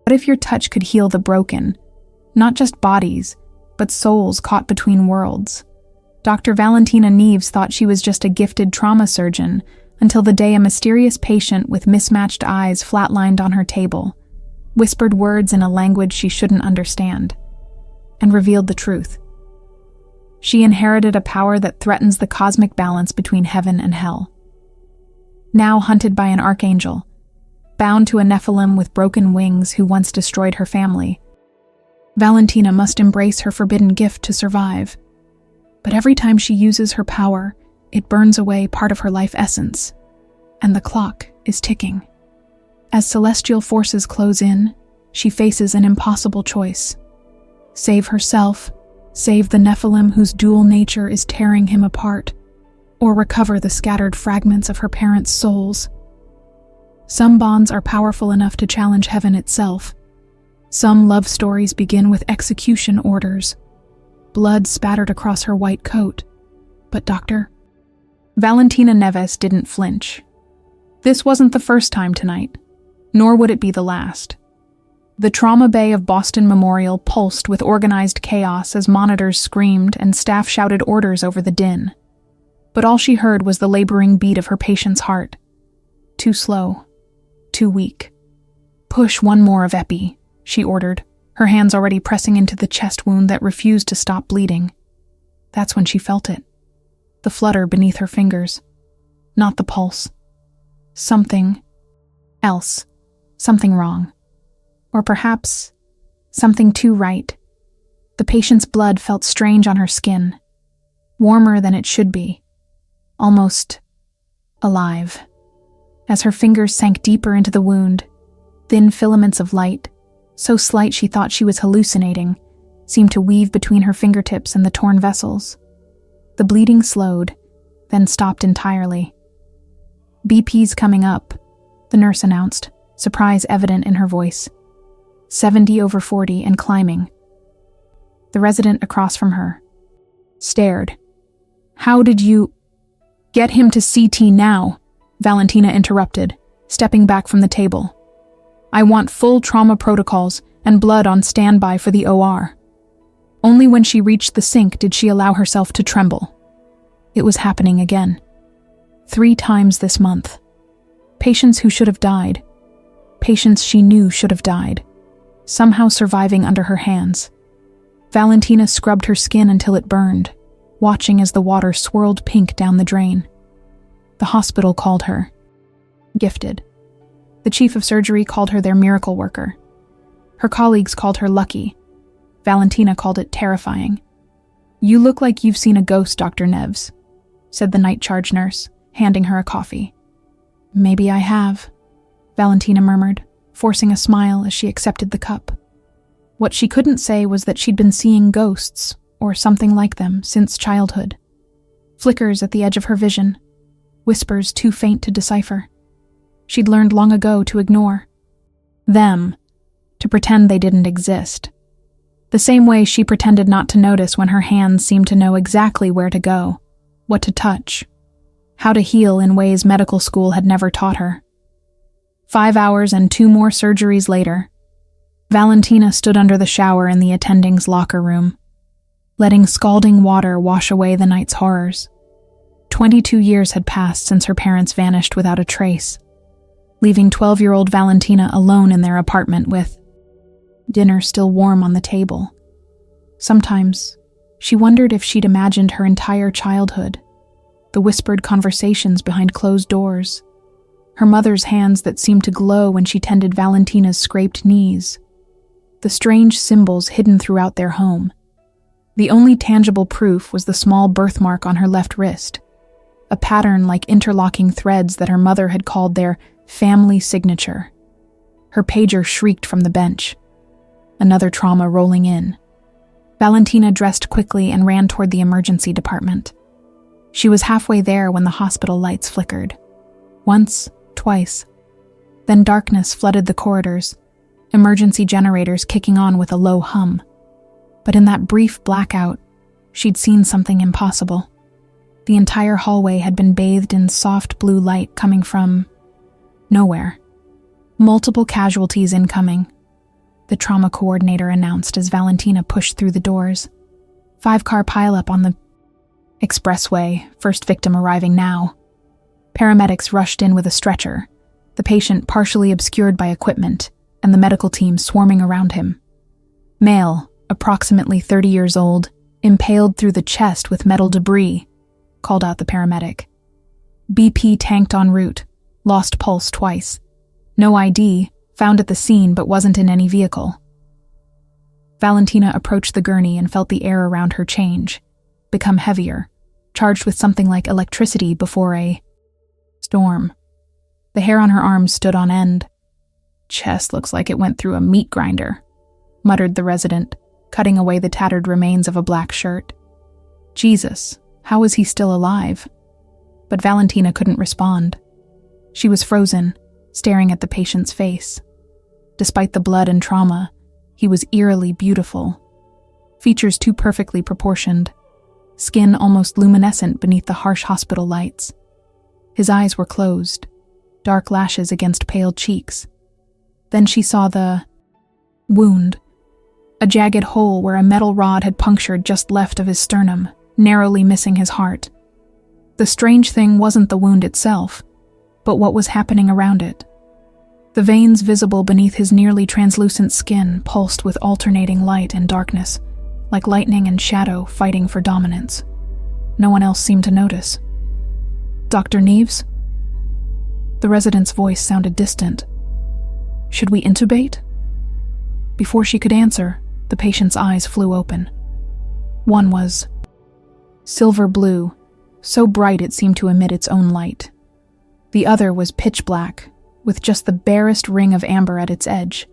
What if your touch could heal the broken? Not just bodies, but souls caught between worlds. Dr. Valentina Neves thought she was just a gifted trauma surgeon until the day a mysterious patient with mismatched eyes flatlined on her table, whispered words in a language she shouldn't understand, and revealed the truth. She inherited a power that threatens the cosmic balance between heaven and hell. Now hunted by an archangel, bound to a Nephilim with broken wings who once destroyed her family, Valentina must embrace her forbidden gift to survive. But every time she uses her power, it burns away part of her life essence, and the clock is ticking. As celestial forces close in, she faces an impossible choice. Save herself, save the Nephilim whose dual nature is tearing him apart, or recover the scattered fragments of her parents' souls. Some bonds are powerful enough to challenge heaven itself. Some love stories begin with execution orders. Blood spattered across her white coat. But Dr. Valentina Neves didn't flinch. This wasn't the first time tonight, nor would it be the last. The trauma bay of Boston Memorial pulsed with organized chaos as monitors screamed and staff shouted orders over the din. But all she heard was the laboring beat of her patient's heart. Too slow. Too weak. "Push one more of epi," she ordered, her hands already pressing into the chest wound that refused to stop bleeding. That's when she felt it. The flutter beneath her fingers. Not the pulse. Something else. Something wrong. Or perhaps something too right. The patient's blood felt strange on her skin. Warmer than it should be. Almost alive. As her fingers sank deeper into the wound, thin filaments of light, so slight she thought she was hallucinating, seemed to weave between her fingertips and the torn vessels. The bleeding slowed, then stopped entirely. "BP's coming up," the nurse announced, surprise evident in her voice. 70/40 and climbing. The resident across from her stared. "How did you—" "Get him to CT now," Valentina interrupted, stepping back from the table. "I want full trauma protocols and blood on standby for the OR." Only when she reached the sink did she allow herself to tremble. It was happening again. 3 times this month. Patients who should have died. Patients she knew should have died. Somehow surviving under her hands. Valentina scrubbed her skin until it burned, watching as the water swirled pink down the drain. The hospital called her gifted. The chief of surgery called her their miracle worker. Her colleagues called her lucky. Valentina called it terrifying. "You look like you've seen a ghost, Dr. Neves," said the night charge nurse, handing her a coffee. "Maybe I have," Valentina murmured, forcing a smile as she accepted the cup. What she couldn't say was that she'd been seeing ghosts, or something like them, since childhood. Flickers at the edge of her vision, whispers too faint to decipher. She'd learned long ago to ignore them, to pretend they didn't exist. The same way she pretended not to notice when her hands seemed to know exactly where to go, what to touch, how to heal in ways medical school had never taught her. 5 hours and 2 more surgeries later, Valentina stood under the shower in the attending's locker room, letting scalding water wash away the night's horrors. 22 years had passed since her parents vanished without a trace, leaving 12-year-old Valentina alone in their apartment with dinner still warm on the table. Sometimes, she wondered if she'd imagined her entire childhood, the whispered conversations behind closed doors, her mother's hands that seemed to glow when she tended Valentina's scraped knees, the strange symbols hidden throughout their home. The only tangible proof was the small birthmark on her left wrist, a pattern like interlocking threads that her mother had called their family signature. Her pager shrieked from the bench. Another trauma rolling in. Valentina dressed quickly and ran toward the emergency department. She was halfway there when the hospital lights flickered. Once, twice. Then darkness flooded the corridors, emergency generators kicking on with a low hum. But in that brief blackout, she'd seen something impossible. The entire hallway had been bathed in soft blue light coming from nowhere. Multiple casualties incoming. the trauma coordinator announced as Valentina pushed through the doors. 5-car pileup on the expressway, first victim arriving now. Paramedics rushed in with a stretcher, the patient partially obscured by equipment, and the medical team swarming around him. Male, approximately 30 years old, impaled through the chest with metal debris, called out the paramedic. BP tanked en route, lost pulse twice. No ID, found at the scene but wasn't in any vehicle. Valentina approached the gurney and felt the air around her change, become heavier, charged with something like electricity before a storm. The hair on her arms stood on end. "Chest looks like it went through a meat grinder," muttered the resident, cutting away the tattered remains of a black shirt. Jesus, how was he still alive? But Valentina couldn't respond. She was frozen, staring at the patient's face. Despite the blood and trauma, he was eerily beautiful. Features too perfectly proportioned, skin almost luminescent beneath the harsh hospital lights. His eyes were closed, dark lashes against pale cheeks. Then she saw the wound, a jagged hole where a metal rod had punctured just left of his sternum, narrowly missing his heart. The strange thing wasn't the wound itself, but what was happening around it. The veins visible beneath his nearly translucent skin pulsed with alternating light and darkness, like lightning and shadow fighting for dominance. No one else seemed to notice. "Dr. Neves?" The resident's voice sounded distant. "Should we intubate?" Before she could answer, the patient's eyes flew open. One was silver blue, so bright it seemed to emit its own light. The other was pitch black, with just the barest ring of amber at its edge.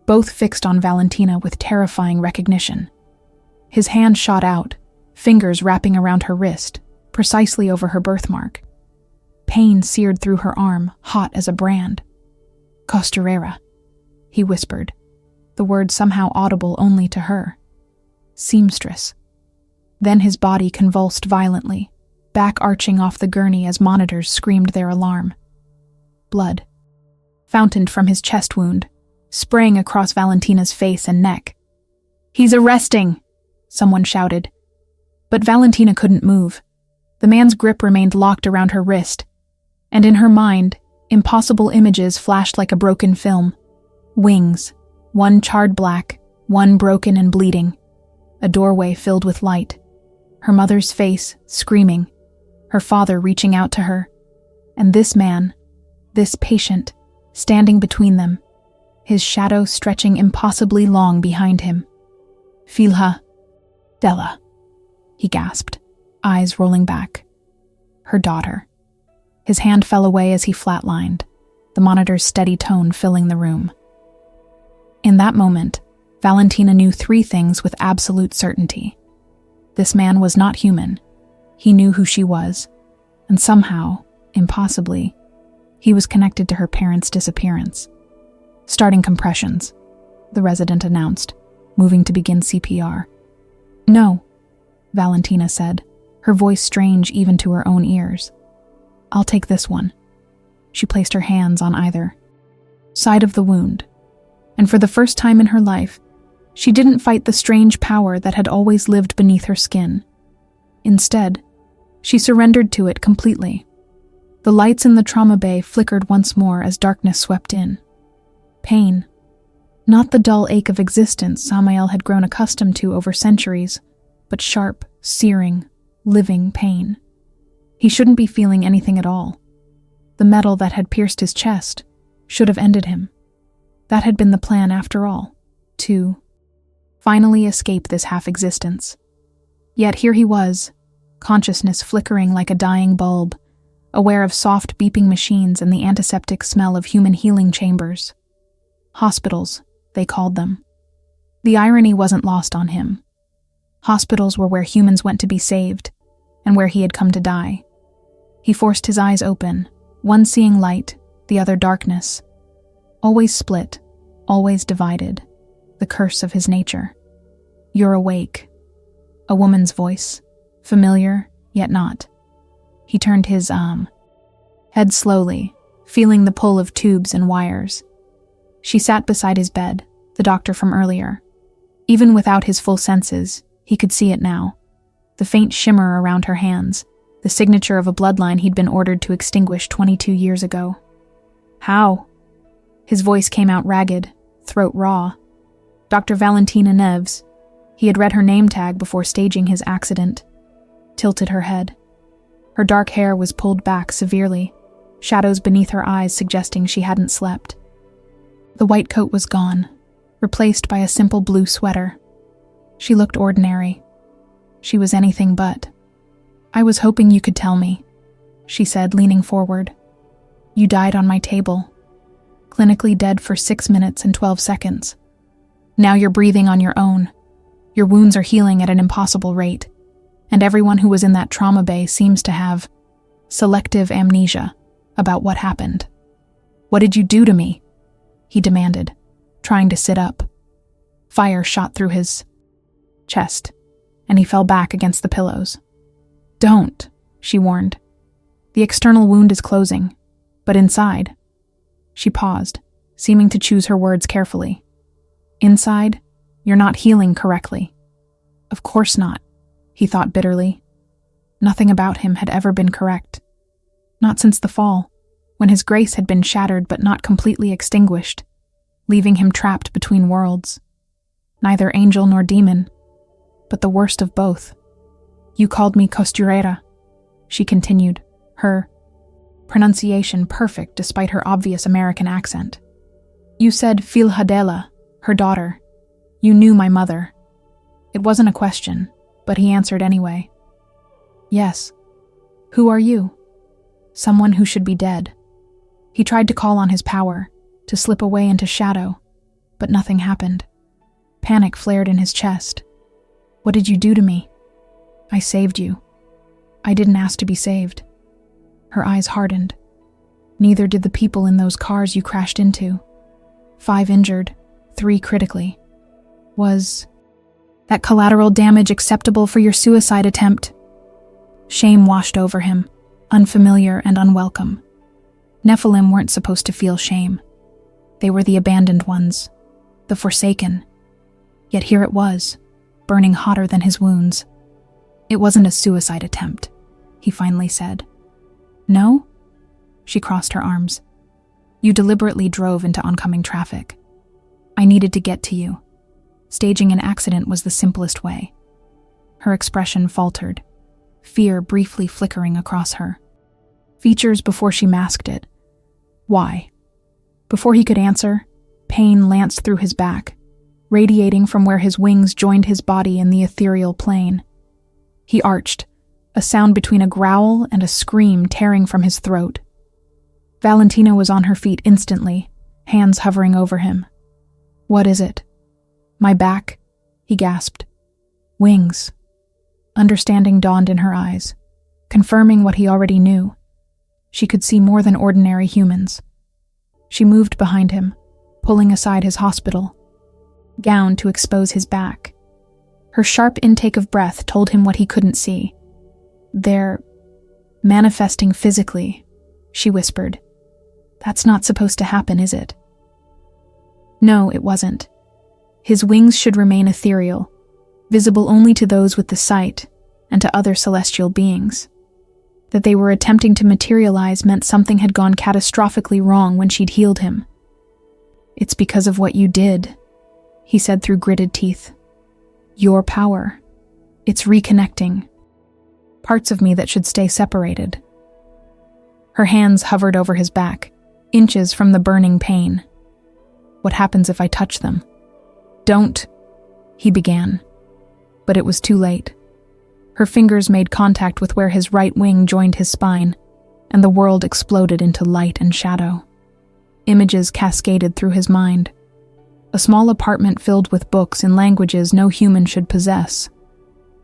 Both fixed on Valentina with terrifying recognition. His hand shot out, fingers wrapping around her wrist, precisely over her birthmark. Pain seared through her arm, hot as a brand. "Costurera," he whispered, the word somehow audible only to her. "Seamstress." Then his body convulsed violently, back arching off the gurney as monitors screamed their alarm. Blood fountained from his chest wound, spraying across Valentina's face and neck. "He's arresting!" someone shouted. But Valentina couldn't move. The man's grip remained locked around her wrist, and in her mind, impossible images flashed like a broken film. Wings, one charred black, one broken and bleeding. A doorway filled with light. Her mother's face, screaming. Her father reaching out to her. And this man, this patient, standing between them, his shadow stretching impossibly long behind him. "Filha, Della," he gasped, eyes rolling back. Her daughter. His hand fell away as he flatlined, the monitor's steady tone filling the room. In that moment, Valentina knew 3 things with absolute certainty. This man was not human. He knew who she was, and somehow, impossibly, he was connected to her parents' disappearance. "Starting compressions," the resident announced, moving to begin CPR. "No," Valentina said, her voice strange even to her own ears. "I'll take this one." She placed her hands on either side of the wound, and for the first time in her life, she didn't fight the strange power that had always lived beneath her skin. Instead, she surrendered to it completely. The lights in the trauma bay flickered once more as darkness swept in. Pain. Not the dull ache of existence Samael had grown accustomed to over centuries, but sharp, searing, living pain. He shouldn't be feeling anything at all. The metal that had pierced his chest should have ended him. That had been the plan after all, to finally escape this half-existence. Yet here he was, consciousness flickering like a dying bulb, aware of soft beeping machines and the antiseptic smell of human healing chambers. Hospitals, they called them. The irony wasn't lost on him. Hospitals were where humans went to be saved, and where he had come to die. He forced his eyes open, one seeing light, the other darkness. Always split, always divided, the curse of his nature. "You're awake." A woman's voice, familiar, yet not. He turned his head slowly, feeling the pull of tubes and wires. She sat beside his bed, the doctor from earlier. Even without his full senses, he could see it now. The faint shimmer around her hands, the signature of a bloodline he'd been ordered to extinguish 22 years ago. How? His voice came out ragged, throat raw. Dr. Valentina Neves. He had read her name tag before staging his accident. Tilted her head. Her dark hair was pulled back severely, shadows beneath her eyes suggesting she hadn't slept. The white coat was gone, replaced by a simple blue sweater. She looked ordinary. She was anything but. "I was hoping you could tell me," she said, leaning forward. "You died on my table. Clinically dead for 6 minutes and 12 seconds. Now you're breathing on your own. Your wounds are healing at an impossible rate, and everyone who was in that trauma bay seems to have selective amnesia about what happened. What did you do to me?" he demanded, trying to sit up. Fire shot through his chest, and he fell back against the pillows. "Don't," she warned. "The external wound is closing, but inside..." She paused, seeming to choose her words carefully. "Inside, you're not healing correctly." Of course not, he thought bitterly. Nothing about him had ever been correct. Not since the fall, when his grace had been shattered but not completely extinguished, leaving him trapped between worlds. Neither angel nor demon, but the worst of both. "You called me costurera," she continued, her pronunciation perfect despite her obvious American accent. "You said Filhadela, her daughter. You knew my mother." It wasn't a question, but he answered anyway. "Yes. Who are you?" "Someone who should be dead." He tried to call on his power, to slip away into shadow, but nothing happened. Panic flared in his chest. "What did you do to me?" "I saved you." "I didn't ask to be saved." Her eyes hardened. "Neither did the people in those cars you crashed into. 5 injured, 3 critically. Was that collateral damage acceptable for your suicide attempt?" Shame washed over him, unfamiliar and unwelcome. Nephilim weren't supposed to feel shame. They were the abandoned ones, the forsaken. Yet here it was, burning hotter than his wounds. "It wasn't a suicide attempt," he finally said. "No?" She crossed her arms. "You deliberately drove into oncoming traffic. I needed to get to you. Staging an accident was the simplest way." Her expression faltered, fear briefly flickering across her. Features before she masked it. Why? Before he could answer, pain lanced through his back, radiating from where his wings joined his body in the ethereal plane. He arched, a sound between a growl and a scream tearing from his throat. Valentina was on her feet instantly, hands hovering over him. "What is it?" "My back," he gasped. "Wings." Understanding dawned in her eyes, confirming what he already knew. She could see more than ordinary humans. She moved behind him, pulling aside his hospital gown to expose his back. Her sharp intake of breath told him what he couldn't see. "They're manifesting physically," she whispered. "That's not supposed to happen, is it?" No, it wasn't. His wings should remain ethereal, visible only to those with the sight and to other celestial beings. That they were attempting to materialize meant something had gone catastrophically wrong when she'd healed him. "It's because of what you did," he said through gritted teeth. "Your power. It's reconnecting. Parts of me that should stay separated." Her hands hovered over his back, inches from the burning pain. "What happens if I touch them?" "Don't," he began. But it was too late. Her fingers made contact with where his right wing joined his spine, and the world exploded into light and shadow. Images cascaded through his mind. A small apartment filled with books in languages no human should possess.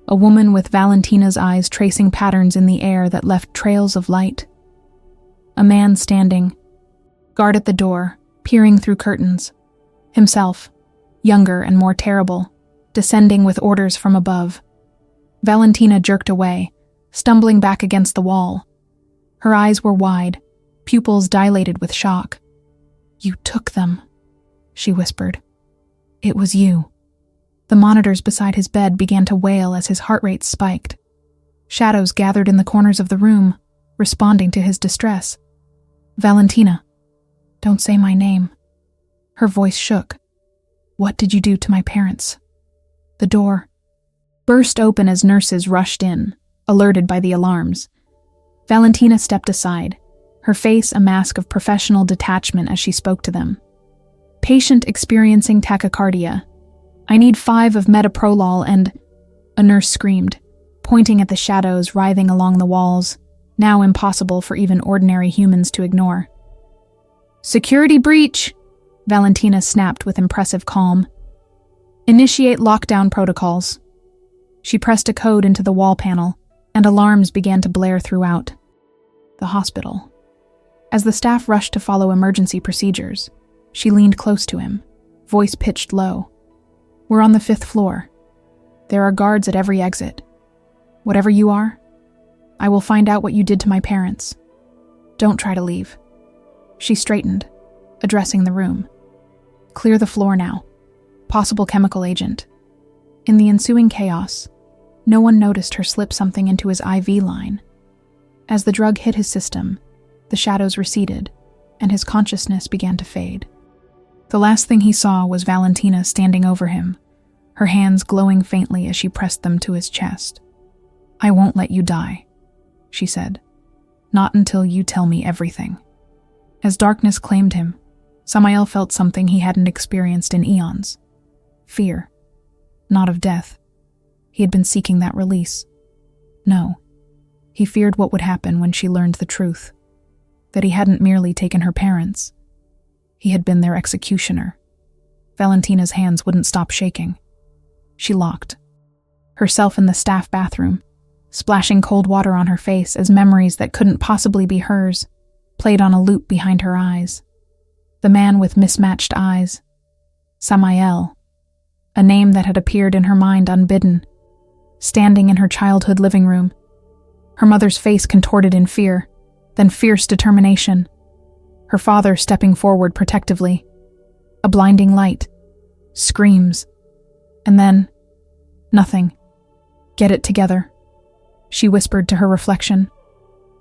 A woman with Valentina's eyes tracing patterns in the air that left trails of light. A man standing, guard at the door, peering through curtains. Himself, younger and more terrible, descending with orders from above. Valentina jerked away, stumbling back against the wall. Her eyes were wide, pupils dilated with shock. "You took them," she whispered. It was you. The monitors beside his bed began to wail as his heart rate spiked. Shadows gathered in the corners of the room, responding to his distress. Valentina, don't say my name. Her voice shook. What did you do to my parents? The door burst open as nurses rushed in, alerted by the alarms. Valentina stepped aside, her face a mask of professional detachment as she spoke to them. Patient experiencing tachycardia. I need 5 of metoprolol and... A nurse screamed, pointing at the shadows writhing along the walls, now impossible for even ordinary humans to ignore. Security breach! Valentina snapped with impressive calm. Initiate lockdown protocols. She pressed a code into the wall panel, and alarms began to blare throughout. The hospital. As the staff rushed to follow emergency procedures, she leaned close to him, voice pitched low. We're on the 5th floor. There are guards at every exit. Whatever you are, I will find out what you did to my parents. Don't try to leave. She straightened, addressing the room. Clear the floor now. Possible chemical agent. In the ensuing chaos, no one noticed her slip something into his IV line. As the drug hit his system, the shadows receded, and his consciousness began to fade. The last thing he saw was Valentina standing over him, her hands glowing faintly as she pressed them to his chest. I won't let you die, she said. Not until you tell me everything. As darkness claimed him, Samael felt something he hadn't experienced in eons. Fear. Not of death. He had been seeking that release. No. He feared what would happen when she learned the truth. That he hadn't merely taken her parents. He had been their executioner. Valentina's hands wouldn't stop shaking. She locked. Herself in the staff bathroom, splashing cold water on her face as memories that couldn't possibly be hers played on a loop behind her eyes. The man with mismatched eyes. Samael. A name that had appeared in her mind unbidden. Standing in her childhood living room. Her mother's face contorted in fear, then fierce determination. Her father stepping forward protectively. A blinding light. Screams. And then, nothing. Get it together, she whispered to her reflection.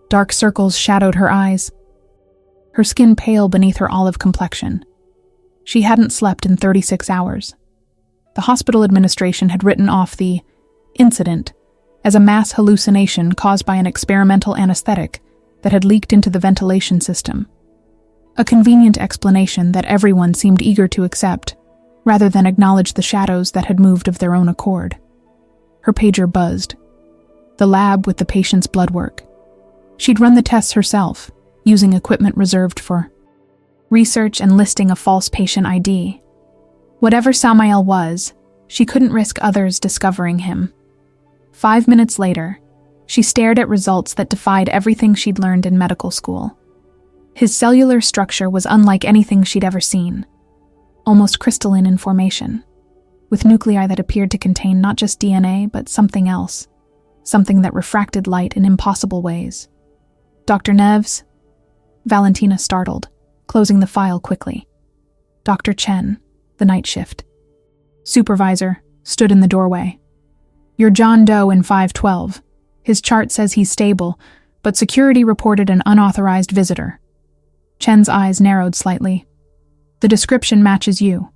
Dark circles shadowed her eyes. Her skin pale beneath her olive complexion. She hadn't slept in 36 hours. The hospital administration had written off the incident as a mass hallucination caused by an experimental anesthetic that had leaked into the ventilation system. A convenient explanation that everyone seemed eager to accept, rather than acknowledge the shadows that had moved of their own accord. Her pager buzzed. The lab with the patient's blood work. She'd run the tests herself, using equipment reserved for research and listing a false patient ID. Whatever Samael was, she couldn't risk others discovering him. 5 minutes later, she stared at results that defied everything she'd learned in medical school. His cellular structure was unlike anything she'd ever seen, almost crystalline in formation, with nuclei that appeared to contain not just DNA, but something else, something that refracted light in impossible ways. Dr. Neves? Valentina startled, closing the file quickly. Dr. Chen, the night shift. Supervisor, stood in the doorway. You're John Doe in 512. His chart says he's stable, but security reported an unauthorized visitor. Chen's eyes narrowed slightly. The description matches you.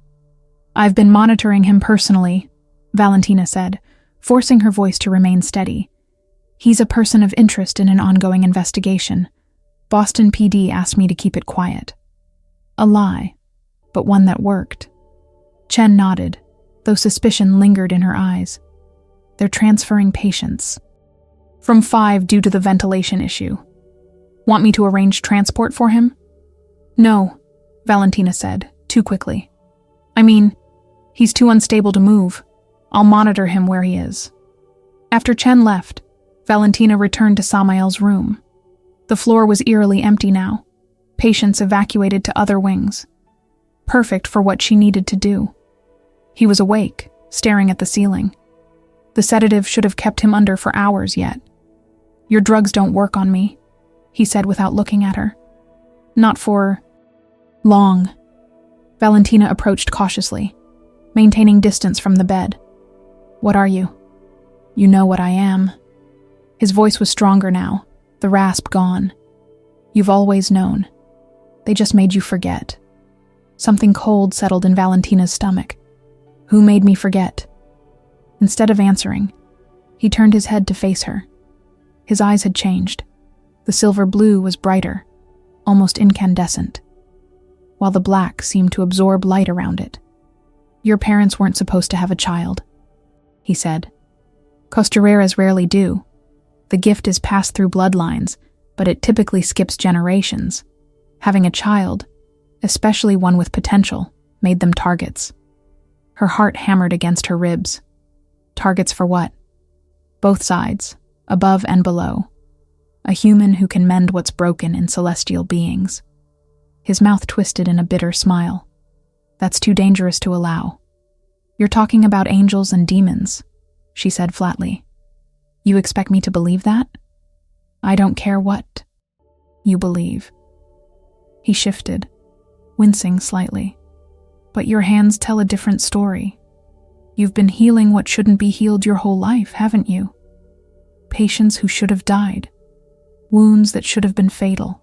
I've been monitoring him personally, Valentina said, forcing her voice to remain steady. He's a person of interest in an ongoing investigation. Boston PD asked me to keep it quiet. A lie, but one that worked. Chen nodded, though suspicion lingered in her eyes. They're transferring patients. From 5 due to the ventilation issue. Want me to arrange transport for him? No, Valentina said, too quickly. I mean, he's too unstable to move. I'll monitor him where he is. After Chen left, Valentina returned to Samael's room. The floor was eerily empty now, patients evacuated to other wings. Perfect for what she needed to do. He was awake, staring at the ceiling. The sedative should have kept him under for hours yet. Your drugs don't work on me, he said without looking at her. Not for long. Valentina approached cautiously. maintaining distance from the bed. "What are you?" "You know what I am." His voice was stronger now, the rasp gone. "You've always known. They just made you forget." Something cold settled in Valentina's stomach. Who made me forget? Instead of answering, he turned his head to face her. His eyes had changed. The silver blue was brighter, almost incandescent, while the black seemed to absorb light around it. "Your parents weren't supposed to have a child," he said. "Costureras rarely do. The gift is passed through bloodlines, but it typically skips generations. Having a child, especially one with potential, made them targets." Her heart hammered against her ribs. Targets for what? Both sides, above and below. A human who can mend what's broken in celestial beings. His mouth twisted in a bitter smile. "That's too dangerous to allow." "You're talking about angels and demons," she said flatly. "You expect me to believe that?" "I don't care what you believe." He shifted, wincing slightly. "But your hands tell a different story. You've been healing what shouldn't be healed your whole life, haven't you? Patients who should have died. Wounds that should have been fatal."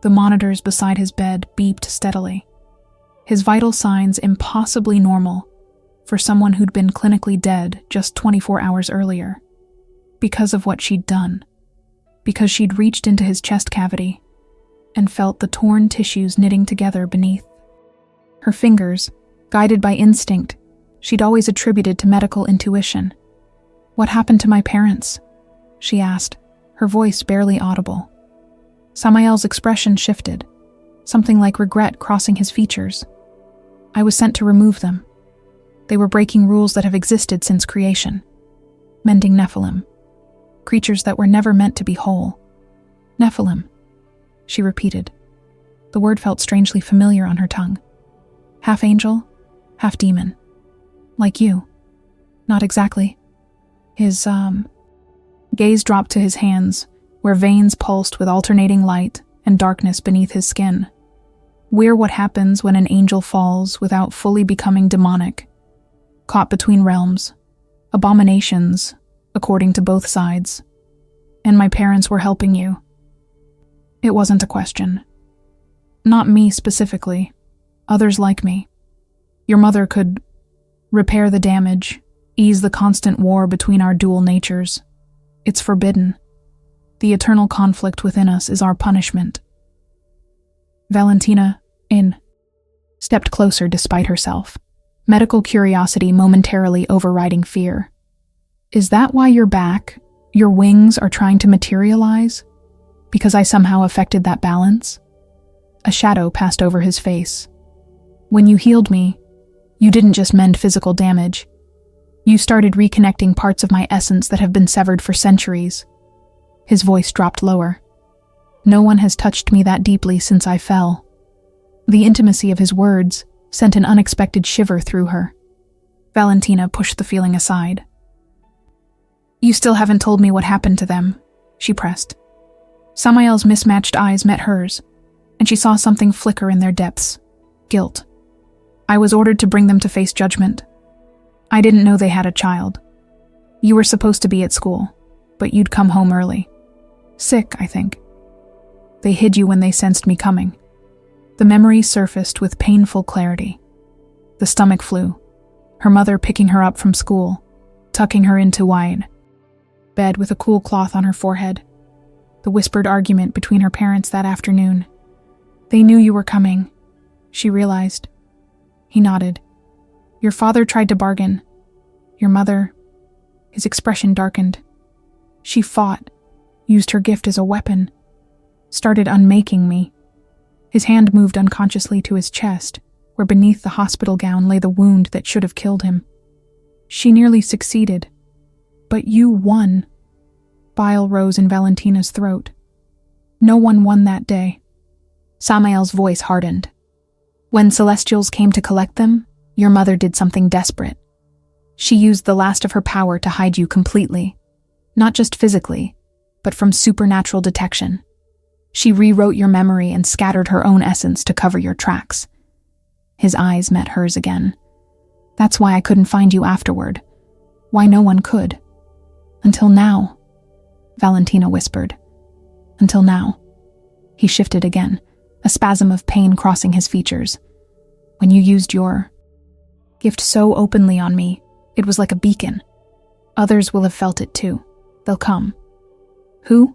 The monitors beside his bed beeped steadily. His vital signs impossibly normal for someone who'd been clinically dead just 24 hours earlier. Because of what she'd done. Because she'd reached into his chest cavity and felt the torn tissues knitting together beneath. Her fingers, guided by instinct, she'd always attributed to medical intuition. "What happened to my parents?" she asked, her voice barely audible. Samael's expression shifted, something like regret crossing his features. "I was sent to remove them. They were breaking rules that have existed since creation. Mending Nephilim. Creatures that were never meant to be whole." "Nephilim," she repeated. The word felt strangely familiar on her tongue. "Half angel, half demon. Like you." "Not exactly." His, gaze dropped to his hands, where veins pulsed with alternating light and darkness beneath his skin. We're what happens when an angel falls without fully becoming demonic. Caught between realms. Abominations, according to both sides. And my parents were helping you. It wasn't a question. Not me specifically. Others like me. Your mother could repair the damage, ease the constant war between our dual natures. It's forbidden. The eternal conflict within us is our punishment. Valentina, stepped closer despite herself, medical curiosity momentarily overriding fear. "Is that why you're back? Your wings are trying to materialize? Because I somehow affected that balance?" A shadow passed over his face. "When you healed me, you didn't just mend physical damage. You started reconnecting parts of my essence that have been severed for centuries." His voice dropped lower. "No one has touched me that deeply since I fell." The intimacy of his words sent an unexpected shiver through her. Valentina pushed the feeling aside. "You still haven't told me what happened to them," she pressed. Samael's mismatched eyes met hers, and she saw something flicker in their depths. Guilt. "I was ordered to bring them to face judgment. I didn't know they had a child. You were supposed to be at school, but you'd come home early. Sick, I think. They hid you when they sensed me coming." The memory surfaced with painful clarity. The stomach flu, her mother picking her up from school, tucking her into wide bed with a cool cloth on her forehead. The whispered argument between her parents that afternoon. "They knew you were coming," she realized. He nodded. "Your father tried to bargain. Your mother..." His expression darkened. "She fought, used her gift as a weapon, started unmaking me." His hand moved unconsciously to his chest, where beneath the hospital gown lay the wound that should have killed him. "She nearly succeeded. But you won." Bile rose in Valentina's throat. "No one won that day." Samael's voice hardened. "When Celestials came to collect them, your mother did something desperate. She used the last of her power to hide you completely. Not just physically, but from supernatural detection. She rewrote your memory and scattered her own essence to cover your tracks." His eyes met hers again. That's why I couldn't find you afterward. Why no one could. Until now, Valentina whispered. Until now. He shifted again, a spasm of pain crossing his features. When you used your gift so openly on me, it was like a beacon. Others will have felt it too. They'll come. Who?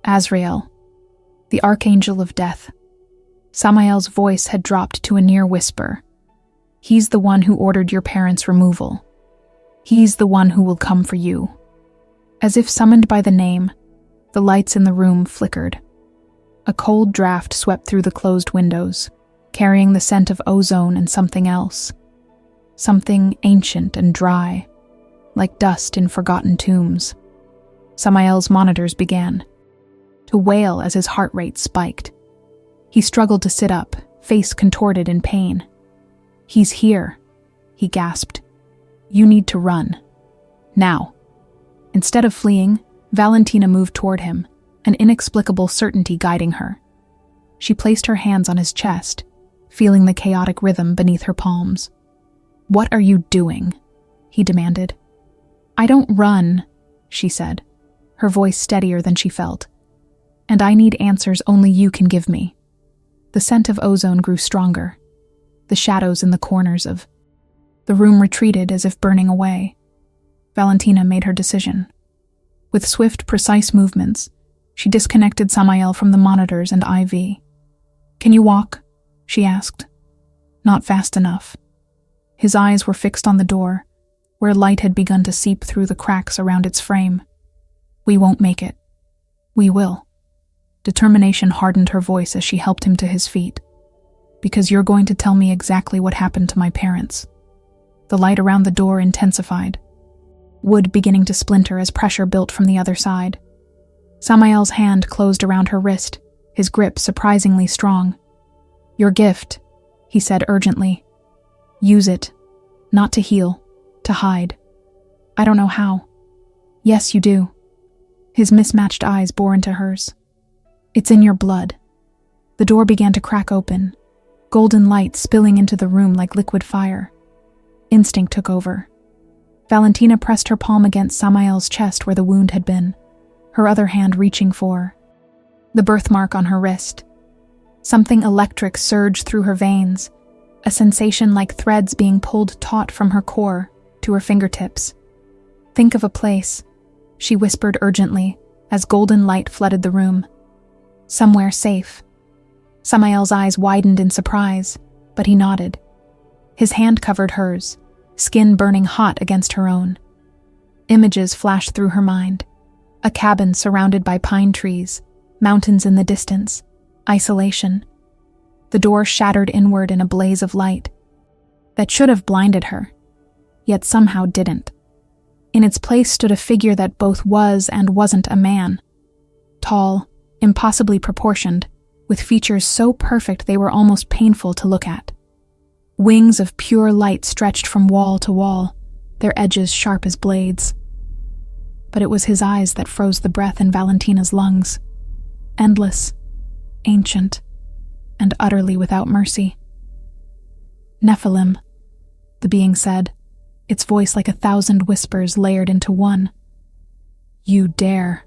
Azrael, the Archangel of Death. Samael's voice had dropped to a near whisper. He's the one who ordered your parents' removal. He's the one who will come for you. As if summoned by the name, the lights in the room flickered. A cold draft swept through the closed windows, carrying the scent of ozone and something else. Something ancient and dry, like dust in forgotten tombs. Samael's monitors began to wail as his heart rate spiked. He struggled to sit up, face contorted in pain. He's here, he gasped. You need to run. Now. Instead of fleeing, Valentina moved toward him, an inexplicable certainty guiding her. She placed her hands on his chest, feeling the chaotic rhythm beneath her palms. What are you doing? He demanded. I don't run, she said, her voice steadier than she felt. And I need answers only you can give me. The scent of ozone grew stronger. The shadows in the corners of the room retreated as if burning away. Valentina made her decision. With swift, precise movements, she disconnected Samael from the monitors and IV. Can you walk? She asked. Not fast enough. His eyes were fixed on the door, where light had begun to seep through the cracks around its frame. We won't make it. We will. Determination hardened her voice as she helped him to his feet. Because you're going to tell me exactly what happened to my parents. The light around the door intensified, wood beginning to splinter as pressure built from the other side. Samael's hand closed around her wrist, his grip surprisingly strong. Your gift, he said urgently. Use it. Not to heal, to hide. I don't know how. Yes, you do. His mismatched eyes bore into hers. It's in your blood. The door began to crack open, golden light spilling into the room like liquid fire. Instinct took over. Valentina pressed her palm against Samael's chest where the wound had been, her other hand reaching for the birthmark on her wrist. Something electric surged through her veins, a sensation like threads being pulled taut from her core to her fingertips. Think of a place, she whispered urgently as golden light flooded the room. Somewhere safe. Samael's eyes widened in surprise, but he nodded. His hand covered hers, skin burning hot against her own. Images flashed through her mind. A cabin surrounded by pine trees, mountains in the distance, isolation. The door shattered inward in a blaze of light that should have blinded her, yet somehow didn't. In its place stood a figure that both was and wasn't a man. Tall, impossibly proportioned, with features so perfect they were almost painful to look at. Wings of pure light stretched from wall to wall, their edges sharp as blades. But it was his eyes that froze the breath in Valentina's lungs. Endless, ancient, and utterly without mercy. Nephilim, the being said, its voice like 1,000 whispers layered into one. You dare.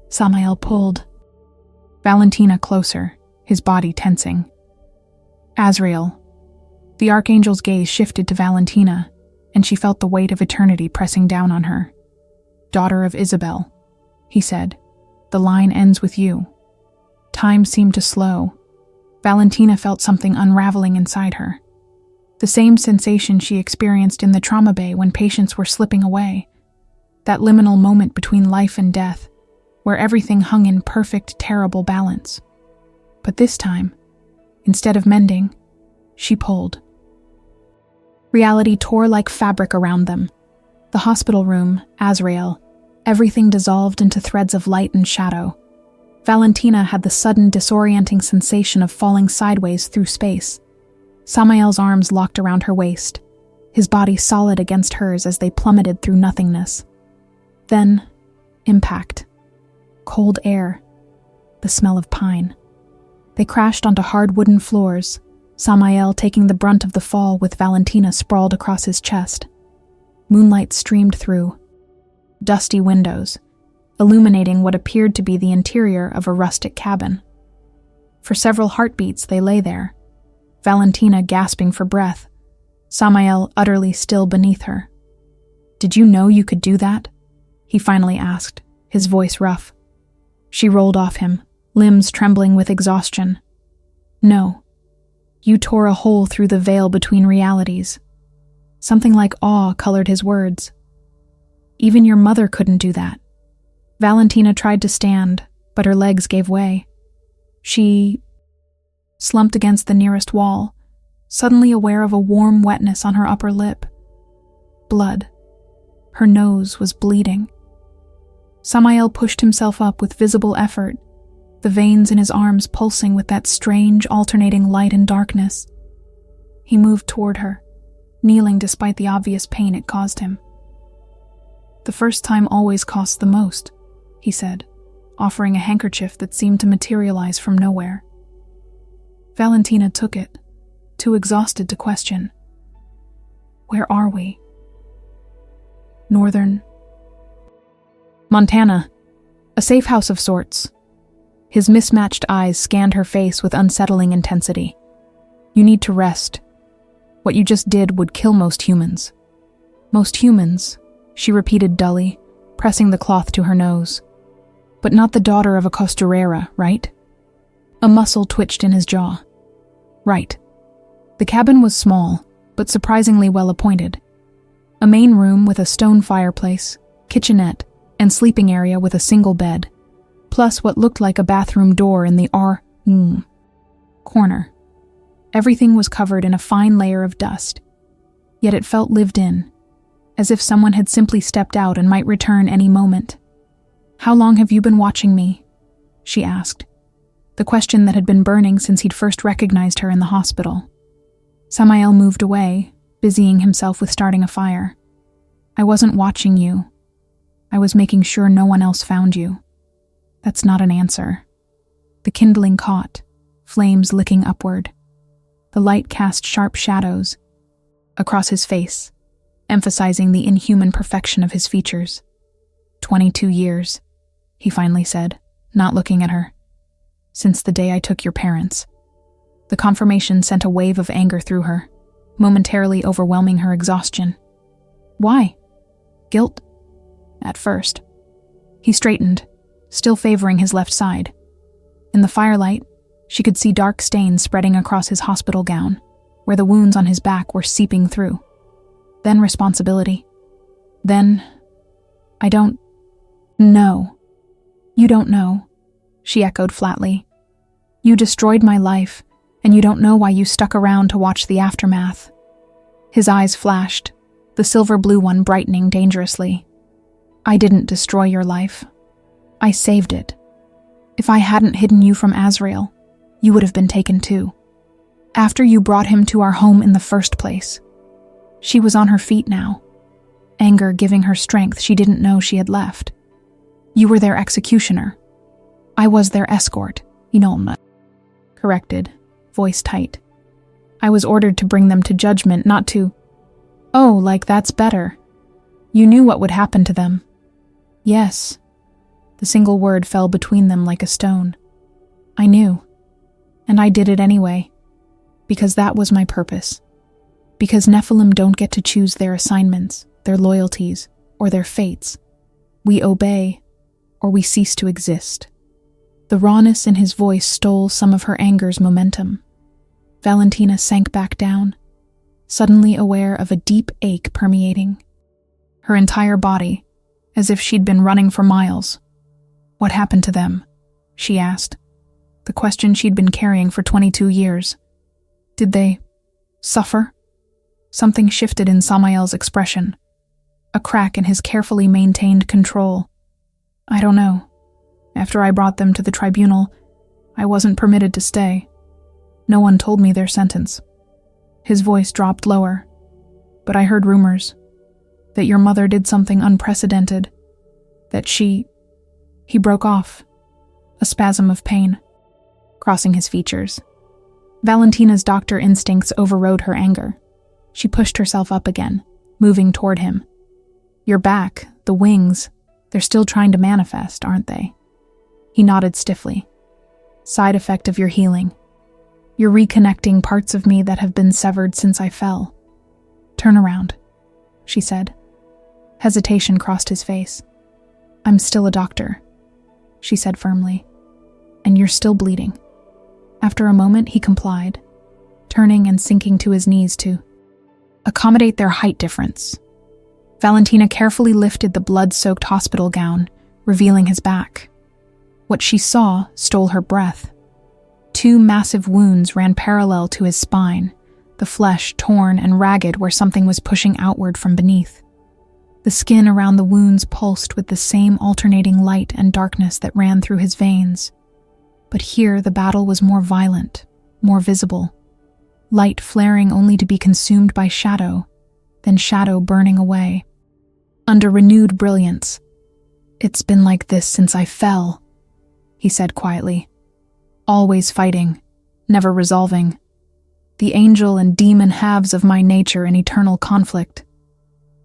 Samael pulled Valentina closer, his body tensing. Azrael. The Archangel's gaze shifted to Valentina, and she felt the weight of eternity pressing down on her. Daughter of Isabel, he said, the line ends with you. Time seemed to slow. Valentina felt something unraveling inside her. The same sensation she experienced in the trauma bay when patients were slipping away. That liminal moment between life and death, where everything hung in perfect, terrible balance. But this time, instead of mending, she pulled. Reality tore like fabric around them. The hospital room, Azrael, everything dissolved into threads of light and shadow. Valentina had the sudden disorienting sensation of falling sideways through space. Samael's arms locked around her waist, his body solid against hers as they plummeted through nothingness. Then, impact. Cold air. The smell of pine. They crashed onto hard wooden floors, Samael taking the brunt of the fall with Valentina sprawled across his chest. Moonlight streamed through dusty windows, illuminating what appeared to be the interior of a rustic cabin. For several heartbeats they lay there, Valentina gasping for breath, Samael utterly still beneath her. "Did you know you could do that?" he finally asked, his voice rough. She rolled off him, limbs trembling with exhaustion. "No. You tore a hole through the veil between realities." Something like awe colored his words. "Even your mother couldn't do that." Valentina tried to stand, but her legs gave way. She slumped against the nearest wall, suddenly aware of a warm wetness on her upper lip. Blood. Her nose was bleeding. Samael pushed himself up with visible effort, the veins in his arms pulsing with that strange alternating light and darkness. He moved toward her, kneeling despite the obvious pain it caused him. "The first time always costs the most," he said, offering a handkerchief that seemed to materialize from nowhere. Valentina took it, too exhausted to question. "Where are we?" "Northern Montana. A safe house of sorts." His mismatched eyes scanned her face with unsettling intensity. "You need to rest. What you just did would kill most humans." "Most humans," she repeated dully, pressing the cloth to her nose. "But not the daughter of a costurera, right?" A muscle twitched in his jaw. "Right." The cabin was small, but surprisingly well appointed. A main room with a stone fireplace, kitchenette, and sleeping area with a single bed, plus what looked like a bathroom door in the corner. Everything was covered in a fine layer of dust, yet it felt lived in, as if someone had simply stepped out and might return any moment. "How long have you been watching me?" she asked, the question that had been burning since he'd first recognized her in the hospital. Samael moved away, busying himself with starting a fire. "I wasn't watching you. I was making sure no one else found you." "That's not an answer." The kindling caught, flames licking upward. The light cast sharp shadows across his face, emphasizing the inhuman perfection of his features. 22 years, he finally said, not looking at her. "Since the day I took your parents." The confirmation sent a wave of anger through her, momentarily overwhelming her exhaustion. "Why?" "Guilt?" "At first." He straightened, still favoring his left side. In the firelight, she could see dark stains spreading across his hospital gown, where the wounds on his back were seeping through. Then responsibility. Then, "I don't know." "You don't know," she echoed flatly. "You destroyed my life, and you don't know why you stuck around to watch the aftermath." His eyes flashed, the silver blue one brightening dangerously. "I didn't destroy your life. I saved it. If I hadn't hidden you from Azrael, you would have been taken too. After you brought him to our home in the first place." She was on her feet now, anger giving her strength she didn't know she had left. "You were their executioner. I was their escort, Inolma," corrected, voice tight. "I was ordered to bring them to judgment, not to—" "Oh, like that's better. You knew what would happen to them." "Yes." The single word fell between them like a stone. "I knew. And I did it anyway. Because that was my purpose. Because Nephilim don't get to choose their assignments, their loyalties, or their fates. We obey, or we cease to exist." The rawness in his voice stole some of her anger's momentum. Valentina sank back down, suddenly aware of a deep ache permeating her entire body, as if she'd been running for miles. "What happened to them?" she asked, the question she'd been carrying for 22 years. "Did they suffer?" Something shifted in Samael's expression, a crack in his carefully maintained control. "I don't know. After I brought them to the tribunal, I wasn't permitted to stay. No one told me their sentence." His voice dropped lower. "But I heard rumors that your mother did something unprecedented, that she—" He broke off, a spasm of pain crossing his features. Valentina's doctor instincts overrode her anger. She pushed herself up again, moving toward him. Your back, the wings, they're still trying to manifest, aren't they? He nodded stiffly. Side effect of your healing. You're reconnecting parts of me that have been severed since I fell. Turn around, she said. Hesitation crossed his face. I'm still a doctor, she said firmly. And you're still bleeding. After a moment, he complied, turning and sinking to his knees to accommodate their height difference. Valentina carefully lifted the blood-soaked hospital gown, revealing his back. What she saw stole her breath. 2 massive wounds ran parallel to his spine, the flesh torn and ragged where something was pushing outward from beneath. The skin around the wounds pulsed with the same alternating light and darkness that ran through his veins. But here the battle was more violent, more visible. Light flaring only to be consumed by shadow, then shadow burning away. Under renewed brilliance. It's been like this since I fell, he said quietly. Always fighting, never resolving. The angel and demon halves of my nature in eternal conflict.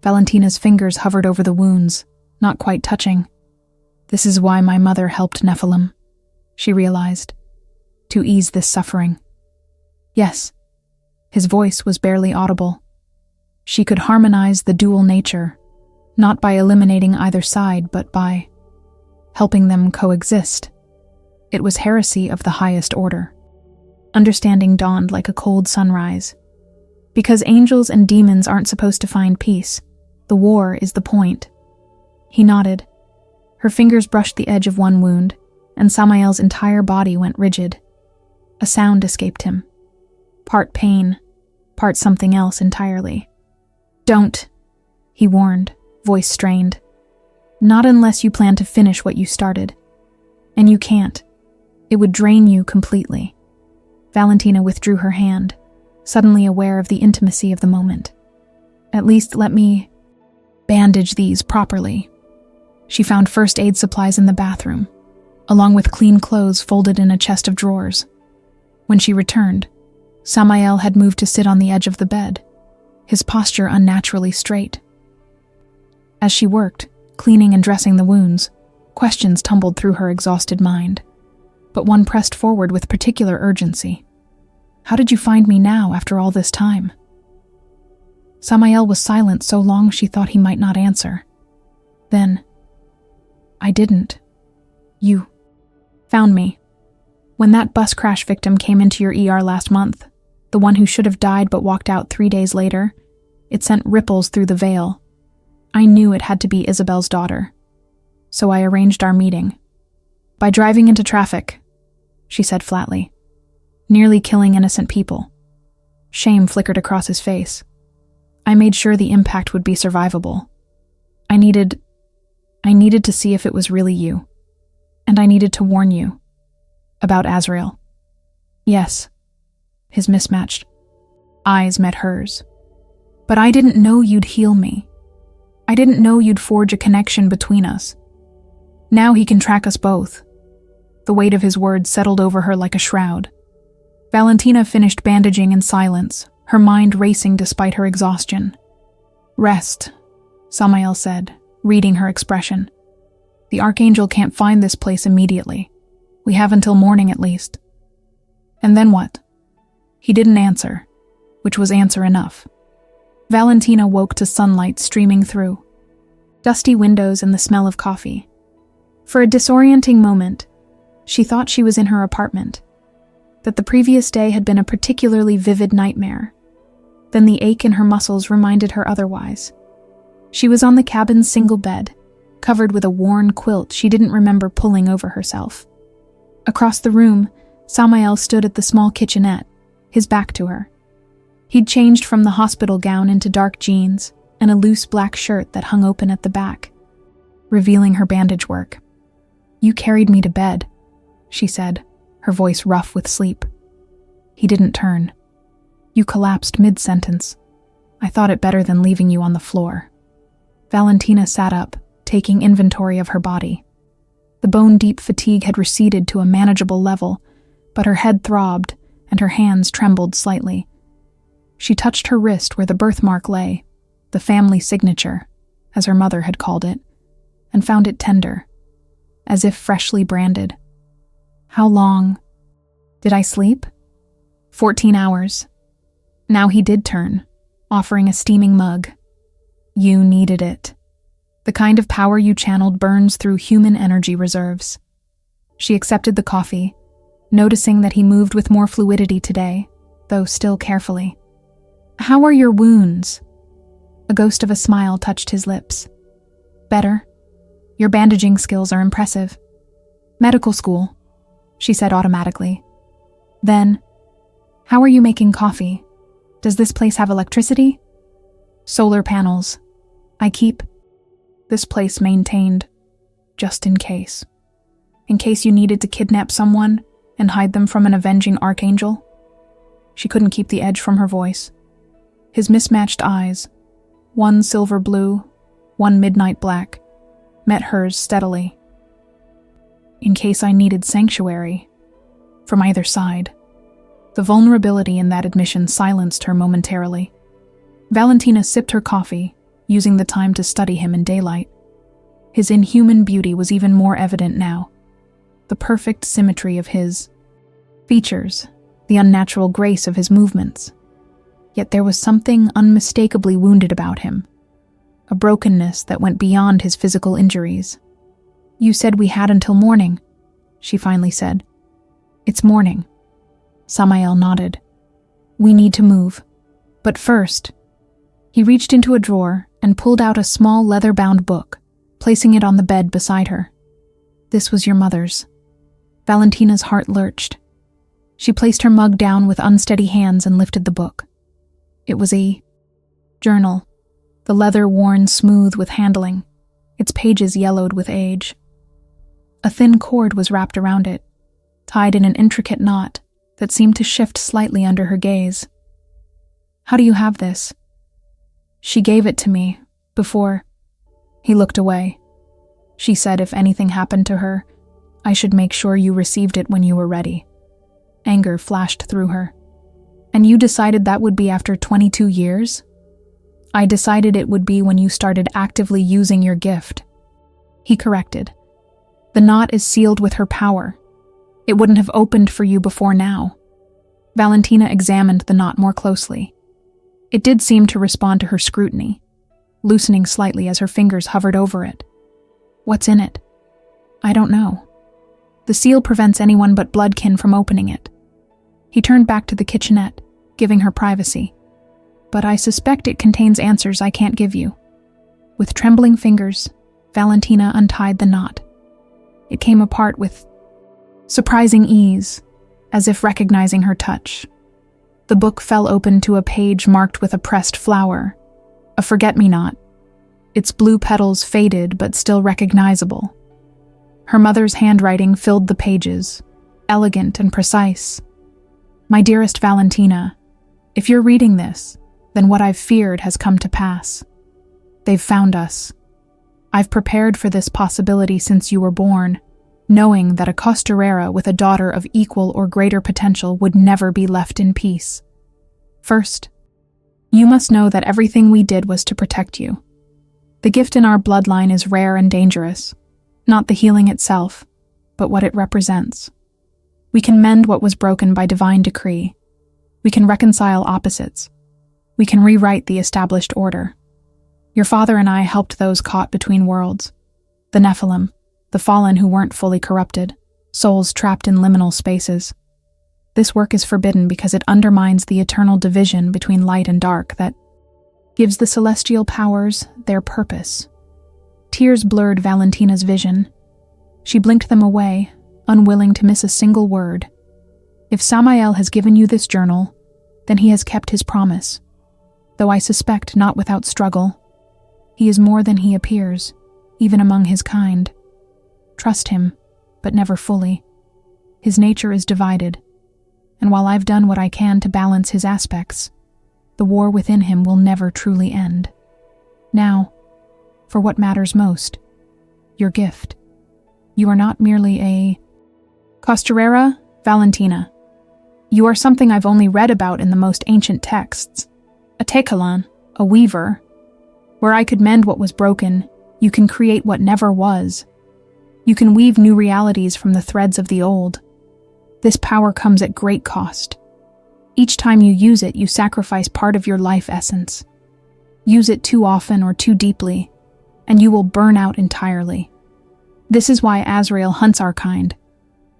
Valentina's fingers hovered over the wounds, not quite touching. This is why my mother helped Nephilim, she realized, to ease this suffering. Yes, his voice was barely audible. She could harmonize the dual nature, not by eliminating either side, but by helping them coexist. It was heresy of the highest order. Understanding dawned like a cold sunrise. Because angels and demons aren't supposed to find peace, the war is the point. He nodded. Her fingers brushed the edge of one wound, and Samael's entire body went rigid. A sound escaped him. Part pain, part something else entirely. Don't, he warned, voice strained. Not unless you plan to finish what you started. And you can't. It would drain you completely. Valentina withdrew her hand, suddenly aware of the intimacy of the moment. At least let me bandage these properly. She found first aid supplies in the bathroom, along with clean clothes folded in a chest of drawers. When she returned, Samael had moved to sit on the edge of the bed, his posture unnaturally straight. As she worked, cleaning and dressing the wounds, questions tumbled through her exhausted mind. But one pressed forward with particular urgency. How did you find me now after all this time? Samael was silent so long she thought he might not answer. Then, I didn't. You found me. When that bus crash victim came into your ER last month, the one who should have died but walked out 3 days later, it sent ripples through the veil. I knew it had to be Isabel's daughter. So I arranged our meeting. By driving into traffic, she said flatly, nearly killing innocent people. Shame flickered across his face. I made sure the impact would be survivable. I needed to see if it was really you. And I needed to warn you. About Azrael. Yes. His mismatched eyes met hers. But I didn't know you'd heal me. I didn't know you'd forge a connection between us. Now he can track us both. The weight of his words settled over her like a shroud. Valentina finished bandaging in silence, her mind racing despite her exhaustion. Rest, Samael said, reading her expression. The Archangel can't find this place immediately. We have until morning at least. And then what? He didn't answer, which was answer enough. Valentina woke to sunlight streaming through. Dusty windows and the smell of coffee. For a disorienting moment, she thought she was in her apartment, that the previous day had been a particularly vivid nightmare. Then the ache in her muscles reminded her otherwise. She was on the cabin's single bed, covered with a worn quilt she didn't remember pulling over herself. Across the room, Samael stood at the small kitchenette, his back to her. He'd changed from the hospital gown into dark jeans and a loose black shirt that hung open at the back, revealing her bandage work. You carried me to bed, she said, her voice rough with sleep. He didn't turn. You collapsed mid-sentence. I thought it better than leaving you on the floor. Valentina sat up, taking inventory of her body. The bone-deep fatigue had receded to a manageable level, but her head throbbed, and her hands trembled slightly. She touched her wrist where the birthmark lay, the family signature, as her mother had called it, and found it tender, as if freshly branded. How long did I sleep? 14 hours. Now he did turn, offering a steaming mug. You needed it. The kind of power you channeled burns through human energy reserves. She accepted the coffee, noticing that he moved with more fluidity today, though still carefully. How are your wounds? A ghost of a smile touched his lips. Better. Your bandaging skills are impressive. Medical school, she said automatically. Then, how are you making coffee? Does this place have electricity? Solar panels. I keep this place maintained, just in case. In case you needed to kidnap someone and hide them from an avenging archangel. She couldn't keep the edge from her voice. His mismatched eyes, one silver blue, one midnight black, met hers steadily. In case I needed sanctuary, from either side. The vulnerability in that admission silenced her momentarily. Valentina sipped her coffee, using the time to study him in daylight. His inhuman beauty was even more evident now. The perfect symmetry of his features, the unnatural grace of his movements. Yet there was something unmistakably wounded about him, a brokenness that went beyond his physical injuries. You said we had until morning, she finally said. It's morning. Samael nodded. We need to move. But first, he reached into a drawer and pulled out a small leather-bound book, placing it on the bed beside her. This was your mother's. Valentina's heart lurched. She placed her mug down with unsteady hands and lifted the book. It was a journal, the leather worn smooth with handling, its pages yellowed with age. A thin cord was wrapped around it, tied in an intricate knot that seemed to shift slightly under her gaze. How do you have this? She gave it to me, before. He looked away. She said if anything happened to her, I should make sure you received it when you were ready. Anger flashed through her. And you decided that would be after 22 years? I decided it would be when you started actively using your gift. He corrected. The knot is sealed with her power. It wouldn't have opened for you before now. Valentina examined the knot more closely. It did seem to respond to her scrutiny, loosening slightly as her fingers hovered over it. What's in it? I don't know. The seal prevents anyone but bloodkin from opening it. He turned back to the kitchenette, giving her privacy. But I suspect it contains answers I can't give you. With trembling fingers, Valentina untied the knot. It came apart with surprising ease, as if recognizing her touch. The book fell open to a page marked with a pressed flower, a forget-me-not. Its blue petals faded but still recognizable. Her mother's handwriting filled the pages, elegant and precise. My dearest Valentina, if you're reading this, then what I've feared has come to pass. They've found us. I've prepared for this possibility since you were born, knowing that a Costurera with a daughter of equal or greater potential would never be left in peace. First, you must know that everything we did was to protect you. The gift in our bloodline is rare and dangerous, not the healing itself, but what it represents. We can mend what was broken by divine decree. We can reconcile opposites. We can rewrite the established order. Your father and I helped those caught between worlds, the Nephilim, the fallen who weren't fully corrupted, souls trapped in liminal spaces. This work is forbidden because it undermines the eternal division between light and dark that gives the celestial powers their purpose. Tears blurred Valentina's vision. She blinked them away, unwilling to miss a single word. If Samael has given you this journal, then he has kept his promise, though I suspect not without struggle. He is more than he appears, even among his kind. Trust him, but never fully. His nature is divided, and while I've done what I can to balance his aspects, the war within him will never truly end. Now, for what matters most, your gift. You are not merely a Costurera, Valentina. You are something I've only read about in the most ancient texts. A tekalan, a weaver. Where I could mend what was broken, you can create what never was. You can weave new realities from the threads of the old. This power comes at great cost. Each time you use it, you sacrifice part of your life essence. Use it too often or too deeply, and you will burn out entirely. This is why Azrael hunts our kind,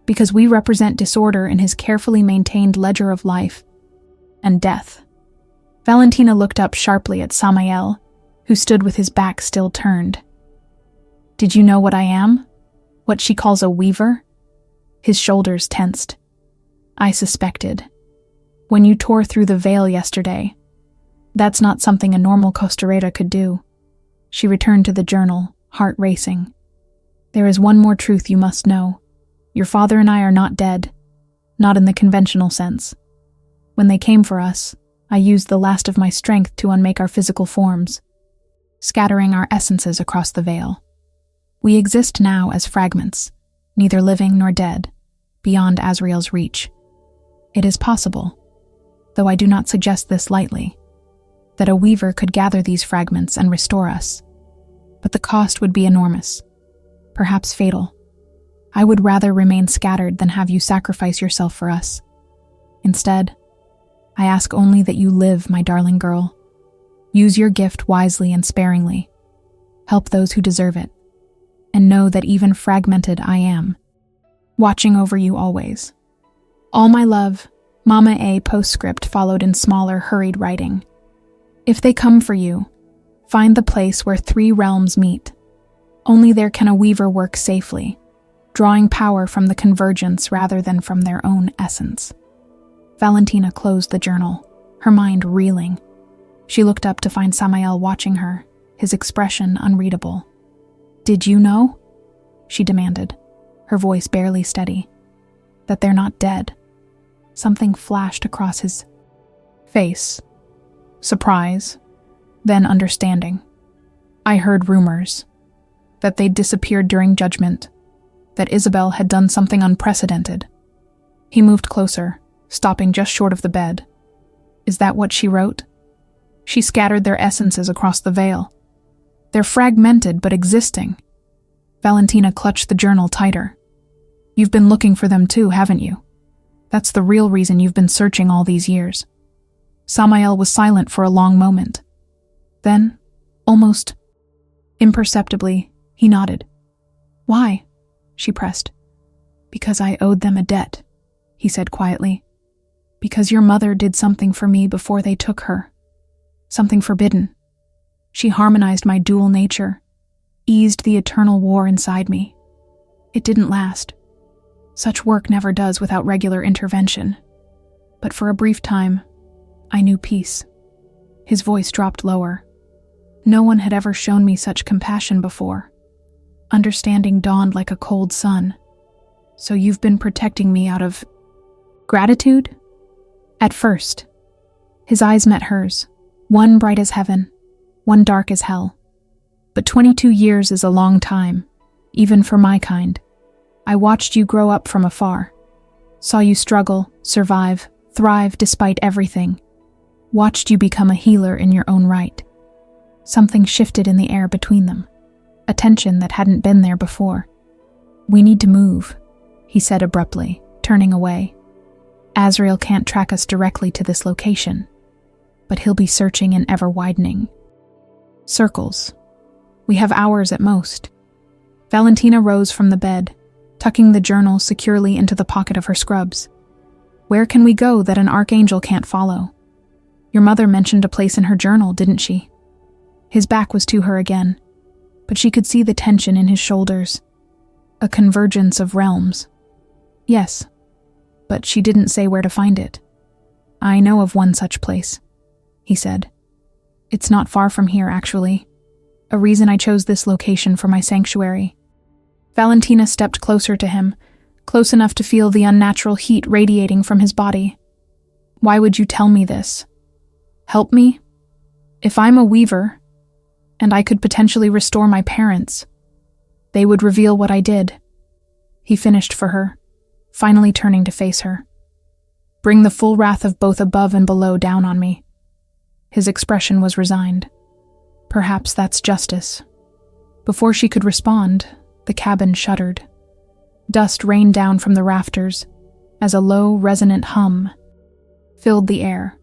because we represent disorder in his carefully maintained ledger of life and death. Valentina looked up sharply at Samael, who stood with his back still turned. Did you know what I am? What she calls a weaver? His shoulders tensed. I suspected. When you tore through the veil yesterday, that's not something a normal costurera could do. She returned to the journal, heart racing. There is one more truth you must know. Your father and I are not dead, not in the conventional sense. When they came for us, I used the last of my strength to unmake our physical forms, scattering our essences across the veil. We exist now as fragments, neither living nor dead, beyond Azrael's reach. It is possible, though I do not suggest this lightly, that a weaver could gather these fragments and restore us. But the cost would be enormous, perhaps fatal. I would rather remain scattered than have you sacrifice yourself for us. Instead, I ask only that you live, my darling girl. Use your gift wisely and sparingly. Help those who deserve it. And know that even fragmented I am, watching over you always. All my love, Mama A. Postscript followed in smaller, hurried writing. If they come for you, find the place where 3 realms meet. Only there can a weaver work safely, drawing power from the convergence rather than from their own essence. Valentina closed the journal, her mind reeling. She looked up to find Samael watching her, his expression unreadable. Did you know? She demanded, her voice barely steady. That they're not dead. Something flashed across his face. Surprise, then understanding. I heard rumors that they'd disappeared during judgment, that Isabel had done something unprecedented. He moved closer, stopping just short of the bed. Is that what she wrote? She scattered their essences across the veil. They're fragmented but existing. Valentina clutched the journal tighter. You've been looking for them too, haven't you? That's the real reason you've been searching all these years. Samael was silent for a long moment. Then, almost imperceptibly, he nodded. Why? She pressed. Because I owed them a debt, he said quietly. Because your mother did something for me before they took her. Something forbidden. She harmonized my dual nature, eased the eternal war inside me. It didn't last. Such work never does without regular intervention. But for a brief time, I knew peace. His voice dropped lower. No one had ever shown me such compassion before. Understanding dawned like a cold sun. So you've been protecting me out of gratitude? At first. His eyes met hers, one bright as heaven, one dark as hell. But 22 years is a long time, even for my kind. I watched you grow up from afar. Saw you struggle, survive, thrive despite everything. Watched you become a healer in your own right. Something shifted in the air between them, a tension that hadn't been there before. We need to move, he said abruptly, turning away. Azrael can't track us directly to this location, but he'll be searching in ever-widening circles. We have hours at most. Valentina rose from the bed, tucking the journal securely into the pocket of her scrubs. Where can we go that an archangel can't follow? Your mother mentioned a place in her journal, didn't she? His back was to her again, but she could see the tension in his shoulders. A convergence of realms. Yes, but she didn't say where to find it. I know of one such place, he said. It's not far from here, actually. A reason I chose this location for my sanctuary. Valentina stepped closer to him, close enough to feel the unnatural heat radiating from his body. Why would you tell me this? Help me? If I'm a weaver, and I could potentially restore my parents, they would reveal what I did. He finished for her, finally turning to face her. Bring the full wrath of both above and below down on me." His expression was resigned. Perhaps that's justice. Before she could respond, the cabin shuddered. Dust rained down from the rafters as a low, resonant hum filled the air,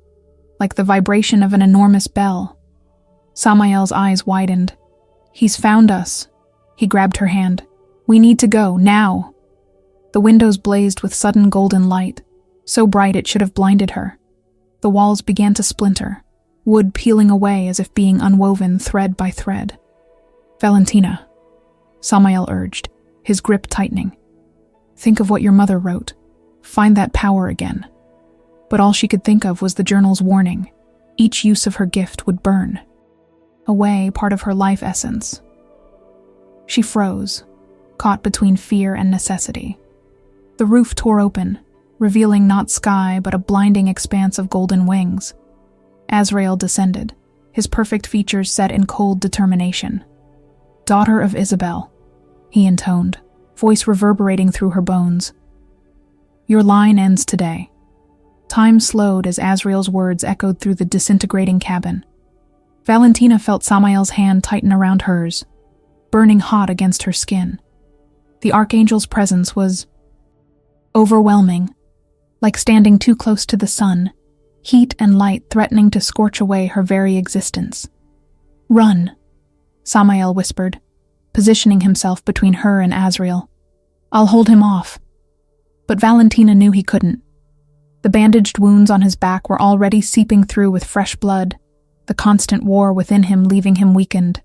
like the vibration of an enormous bell. Samael's eyes widened. "He's found us." He grabbed her hand. "We need to go, now." The windows blazed with sudden golden light, so bright it should have blinded her. The walls began to splinter, wood peeling away as if being unwoven thread by thread. "Valentina," Samael urged, his grip tightening. "Think of what your mother wrote. Find that power again." But all she could think of was the journal's warning. Each use of her gift would burn away part of her life essence. She froze, caught between fear and necessity. The roof tore open, revealing not sky but a blinding expanse of golden wings. Azrael descended, his perfect features set in cold determination. "Daughter of Isabel," he intoned, voice reverberating through her bones. "Your line ends today." Time slowed as Azrael's words echoed through the disintegrating cabin. Valentina felt Samael's hand tighten around hers, burning hot against her skin. The Archangel's presence was overwhelming, like standing too close to the sun, heat and light threatening to scorch away her very existence. "Run," Samael whispered, positioning himself between her and Azrael. "I'll hold him off." But Valentina knew he couldn't. The bandaged wounds on his back were already seeping through with fresh blood, the constant war within him leaving him weakened.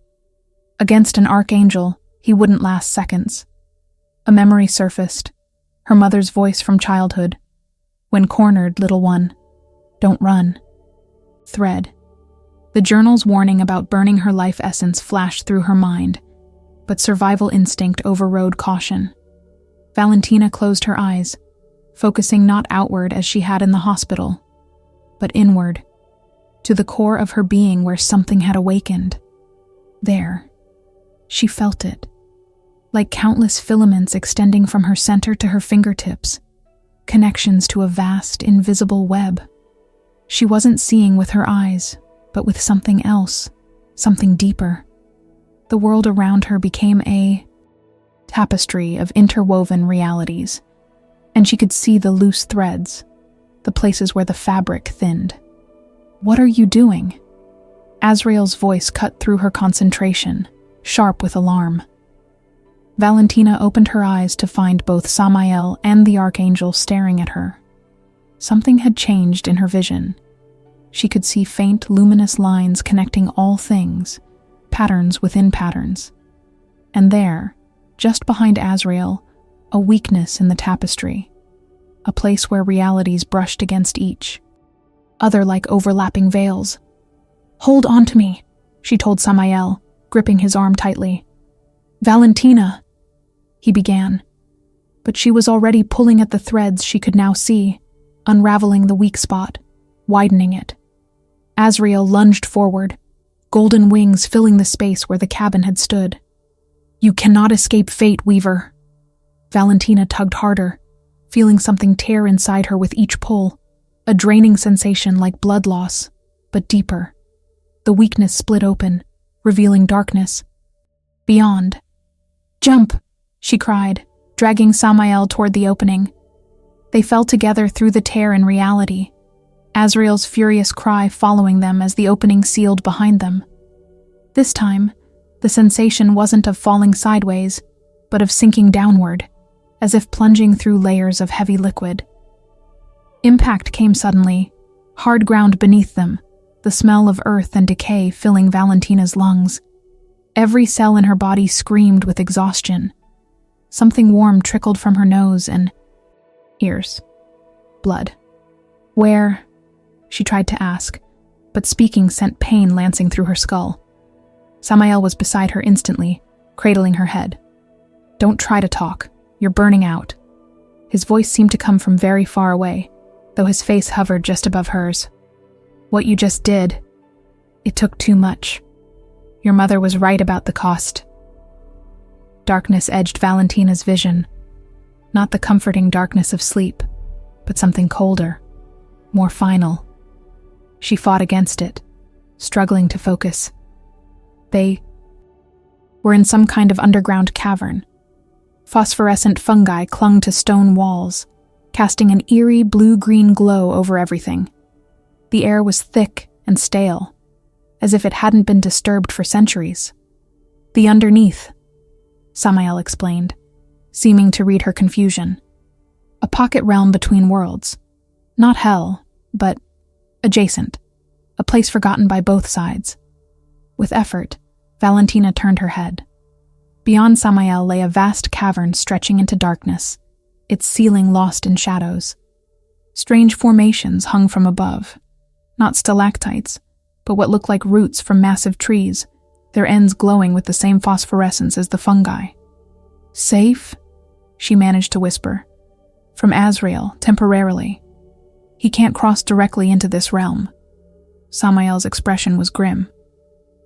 Against an archangel, he wouldn't last seconds. A memory surfaced, her mother's voice from childhood. "When cornered, little one, don't run." Thread. The journal's warning about burning her life essence flashed through her mind, but survival instinct overrode caution. Valentina closed her eyes, focusing not outward as she had in the hospital, but inward, to the core of her being where something had awakened. There, she felt it, like countless filaments extending from her center to her fingertips, connections to a vast, invisible web. She wasn't seeing with her eyes, but with something else, something deeper. The world around her became a tapestry of interwoven realities, and she could see the loose threads, the places where the fabric thinned. "What are you doing?" Azrael's voice cut through her concentration, sharp with alarm. Valentina opened her eyes to find both Samael and the Archangel staring at her. Something had changed in her vision. She could see faint, luminous lines connecting all things, patterns within patterns. And there, just behind Azrael, a weakness in the tapestry, a place where realities brushed against each, other like overlapping veils. "Hold on to me," she told Samael, gripping his arm tightly. "Valentina," he began, but she was already pulling at the threads she could now see, unraveling the weak spot, widening it. Azrael lunged forward, golden wings filling the space where the cabin had stood. "You cannot escape fate, Weaver." Valentina tugged harder, feeling something tear inside her with each pull, a draining sensation like blood loss, but deeper. The weakness split open, revealing darkness. Beyond. "Jump!" she cried, dragging Samael toward the opening. They fell together through the tear in reality, Azrael's furious cry following them as the opening sealed behind them. This time, the sensation wasn't of falling sideways, but of sinking downward, as if plunging through layers of heavy liquid. Impact came suddenly, hard ground beneath them, the smell of earth and decay filling Valentina's lungs. Every cell in her body screamed with exhaustion. Something warm trickled from her nose and ears. Blood. "Where?" she tried to ask, but speaking sent pain lancing through her skull. Samael was beside her instantly, cradling her head. "Don't try to talk. You're burning out." His voice seemed to come from very far away, though his face hovered just above hers. "What you just did, it took too much. Your mother was right about the cost." Darkness edged Valentina's vision, not the comforting darkness of sleep, but something colder, more final. She fought against it, struggling to focus. They were in some kind of underground cavern. Phosphorescent fungi clung to stone walls, casting an eerie blue-green glow over everything. The air was thick and stale, as if it hadn't been disturbed for centuries. The underneath, Samael explained, seeming to read her confusion. A pocket realm between worlds. Not hell, but adjacent. A place forgotten by both sides. With effort, Valentina turned her head. Beyond Samael lay a vast cavern stretching into darkness, its ceiling lost in shadows. Strange formations hung from above. Not stalactites, but what looked like roots from massive trees, their ends glowing with the same phosphorescence as the fungi. Safe? She managed to whisper. From Azrael, temporarily. He can't cross directly into this realm. Samael's expression was grim.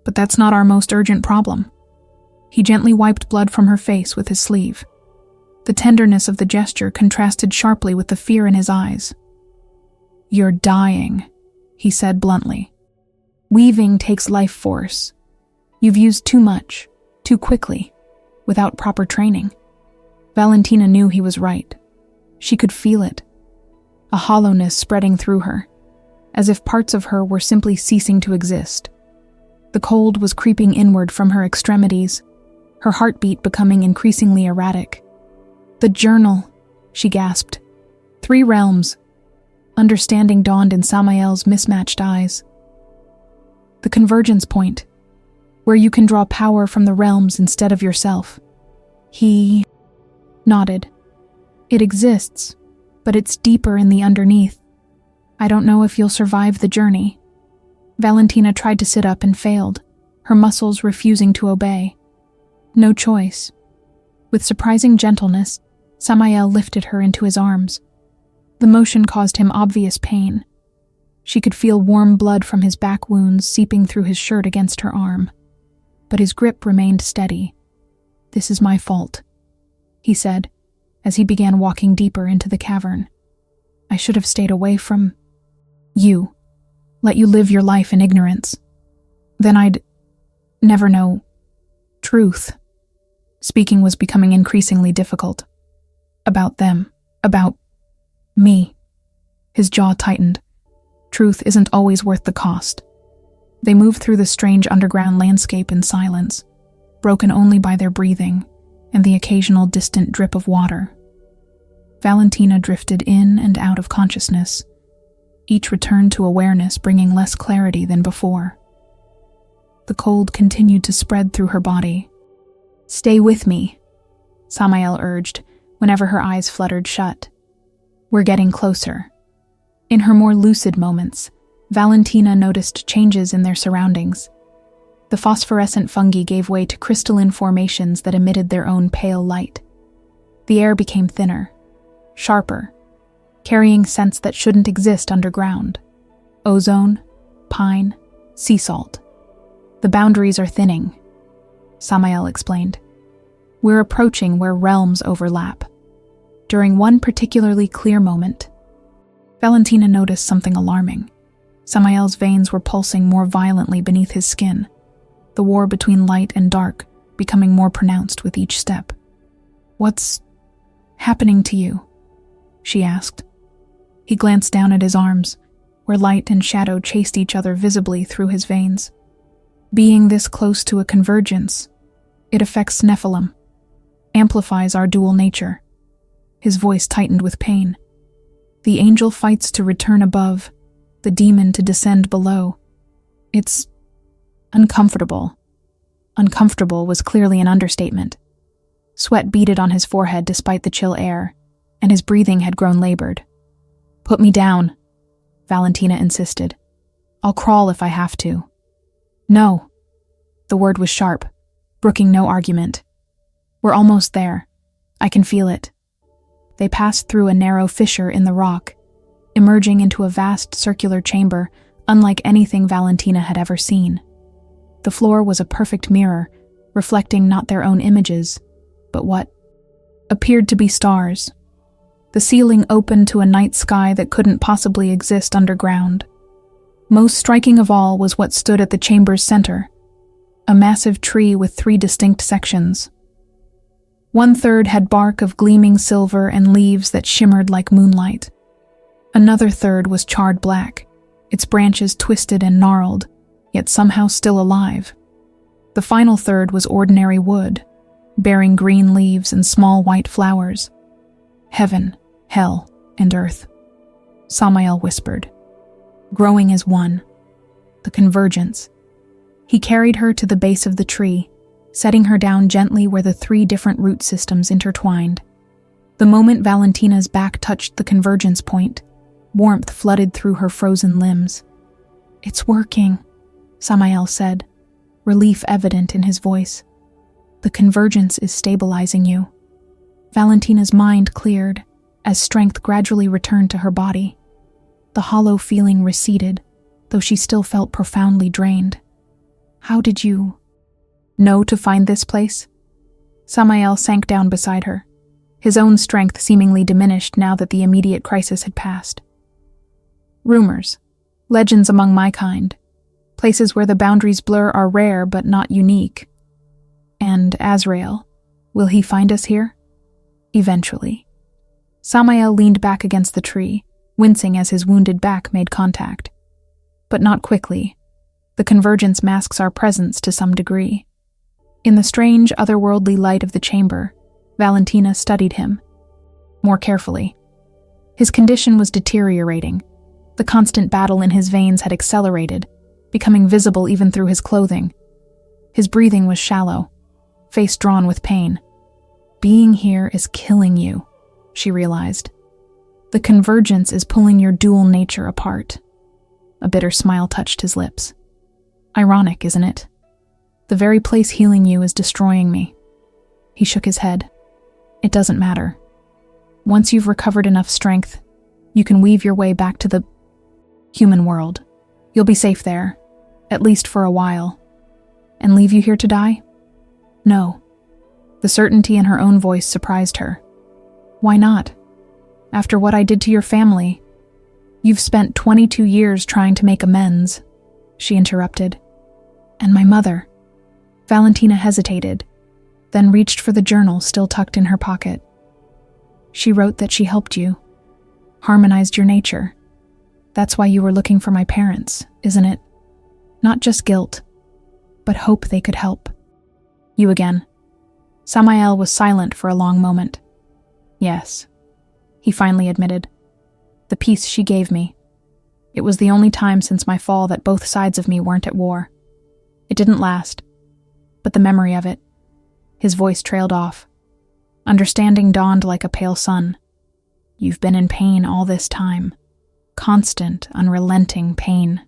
But that's not our most urgent problem. He gently wiped blood from her face with his sleeve. The tenderness of the gesture contrasted sharply with the fear in his eyes. "You're dying," he said bluntly. "Weaving takes life force. You've used too much, too quickly, without proper training." Valentina knew he was right. She could feel it. A hollowness spreading through her, as if parts of her were simply ceasing to exist. The cold was creeping inward from her extremities, her heartbeat becoming increasingly erratic. "The journal," she gasped. 3 realms. Understanding dawned in Samael's mismatched eyes. "The convergence point, where you can draw power from the realms instead of yourself." He nodded. "It exists, but it's deeper in the underneath. I don't know if you'll survive the journey." Valentina tried to sit up and failed, her muscles refusing to obey. No choice. With surprising gentleness, Samael lifted her into his arms. The motion caused him obvious pain. She could feel warm blood from his back wounds seeping through his shirt against her arm. But his grip remained steady. "This is my fault," he said, as he began walking deeper into the cavern. "I should have stayed away from you. Let you live your life in ignorance. Then I'd never know truth." Speaking was becoming increasingly difficult. "About them. About me." His jaw tightened. Truth isn't always worth the cost. They moved through the strange underground landscape in silence, broken only by their breathing and the occasional distant drip of water. Valentina drifted in and out of consciousness, each return to awareness bringing less clarity than before. The cold continued to spread through her body. "Stay with me," Samael urged whenever her eyes fluttered shut. "We're getting closer." In her more lucid moments, Valentina noticed changes in their surroundings. The phosphorescent fungi gave way to crystalline formations that emitted their own pale light. The air became thinner, sharper, carrying scents that shouldn't exist underground. Ozone, pine, sea salt. "The boundaries are thinning," Samael explained. "We're approaching where realms overlap." During one particularly clear moment, Valentina noticed something alarming. Samael's veins were pulsing more violently beneath his skin, the war between light and dark becoming more pronounced with each step. "What's happening to you?" she asked. He glanced down at his arms, where light and shadow chased each other visibly through his veins. "Being this close to a convergence, it affects Nephilim, amplifies our dual nature." His voice tightened with pain. "The angel fights to return above, the demon to descend below. It's uncomfortable." Uncomfortable was clearly an understatement. Sweat beaded on his forehead despite the chill air, and his breathing had grown labored. "Put me down," Valentina insisted. "I'll crawl if I have to." "No." The word was sharp, brooking no argument. "We're almost there. I can feel it." They passed through a narrow fissure in the rock, emerging into a vast circular chamber unlike anything Valentina had ever seen. The floor was a perfect mirror, reflecting not their own images, but what appeared to be stars. The ceiling opened to a night sky that couldn't possibly exist underground. Most striking of all was what stood at the chamber's center, a massive tree with 3 distinct sections. 1/3 had bark of gleaming silver and leaves that shimmered like moonlight. Another third was charred black, its branches twisted and gnarled, yet somehow still alive. The final third was ordinary wood, bearing green leaves and small white flowers. Heaven, hell, and earth, Samael whispered. Growing as one. The convergence. He carried her to the base of the tree, setting her down gently where the 3 different root systems intertwined. The moment Valentina's back touched the convergence point, warmth flooded through her frozen limbs. It's working, Samael said, relief evident in his voice. The convergence is stabilizing you. Valentina's mind cleared as strength gradually returned to her body. The hollow feeling receded, though she still felt profoundly drained. How did you know to find this place? Samael sank down beside her, his own strength seemingly diminished now that the immediate crisis had passed. Rumors, legends among my kind, places where the boundaries blur are rare but not unique. And Azrael, will he find us here? Eventually. Samael leaned back against the tree, wincing as his wounded back made contact. But not quickly. The convergence masks our presence to some degree. In the strange, otherworldly light of the chamber, Valentina studied him more carefully. His condition was deteriorating. The constant battle in his veins had accelerated, becoming visible even through his clothing. His breathing was shallow, face drawn with pain. Being here is killing you, she realized. The convergence is pulling your dual nature apart. A bitter smile touched his lips. Ironic, isn't it? The very place healing you is destroying me. He shook his head. It doesn't matter. Once you've recovered enough strength, you can weave your way back to the human world. You'll be safe there, at least for a while. And leave you here to die? No. The certainty in her own voice surprised her. Why not? After what I did to your family, you've spent 22 years trying to make amends, she interrupted. And my mother. Valentina hesitated, then reached for the journal still tucked in her pocket. She wrote that she helped you, harmonized your nature. That's why you were looking for my parents, isn't it? Not just guilt, but hope they could help. You again. Samael was silent for a long moment. Yes, he finally admitted. The peace she gave me. It was the only time since my fall that both sides of me weren't at war. It didn't last, but the memory of it. His voice trailed off. Understanding dawned like a pale sun. You've been in pain all this time. Constant, unrelenting pain.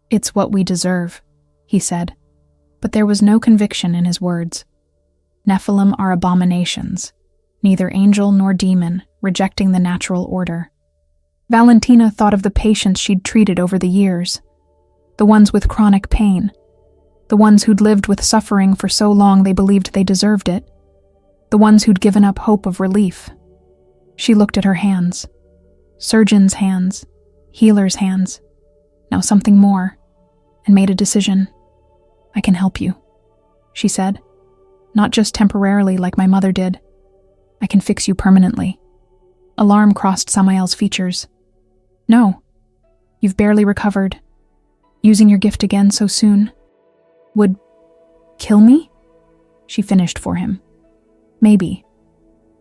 It's what we deserve, he said, but there was no conviction in his words. Nephilim are abominations, neither angel nor demon, rejecting the natural order. Valentina thought of the patients she'd treated over the years, the ones with chronic pain, the ones who'd lived with suffering for so long they believed they deserved it, the ones who'd given up hope of relief. She looked at her hands. Surgeon's hands, healer's hands, now something more, and made a decision. I can help you, she said. Not just temporarily like my mother did. I can fix you permanently. Alarm crossed Samael's features. No, you've barely recovered. Using your gift again so soon would kill me? She finished for him. Maybe.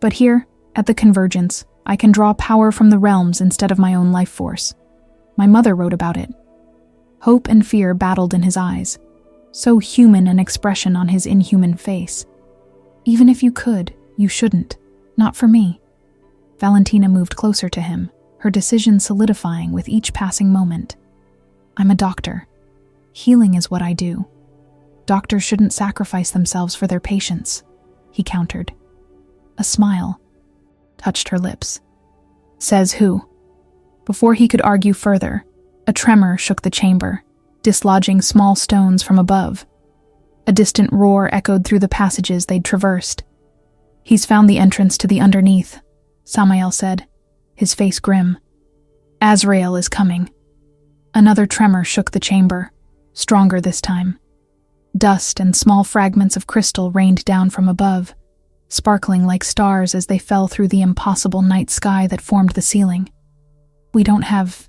But here, at the convergence, I can draw power from the realms instead of my own life force. My mother wrote about it. Hope and fear battled in his eyes, so human an expression on his inhuman face. Even if you could, you shouldn't. Not for me. Valentina moved closer to him, her decision solidifying with each passing moment. I'm a doctor. Healing is what I do. Doctors shouldn't sacrifice themselves for their patients, he countered. A smile touched her lips. Says who? Before he could argue further, a tremor shook the chamber, dislodging small stones from above. A distant roar echoed through the passages they'd traversed. He's found the entrance to the underneath, Samael said, his face grim. Azrael is coming. Another tremor shook the chamber, stronger this time. Dust and small fragments of crystal rained down from above, sparkling like stars as they fell through the impossible night sky that formed the ceiling. We don't have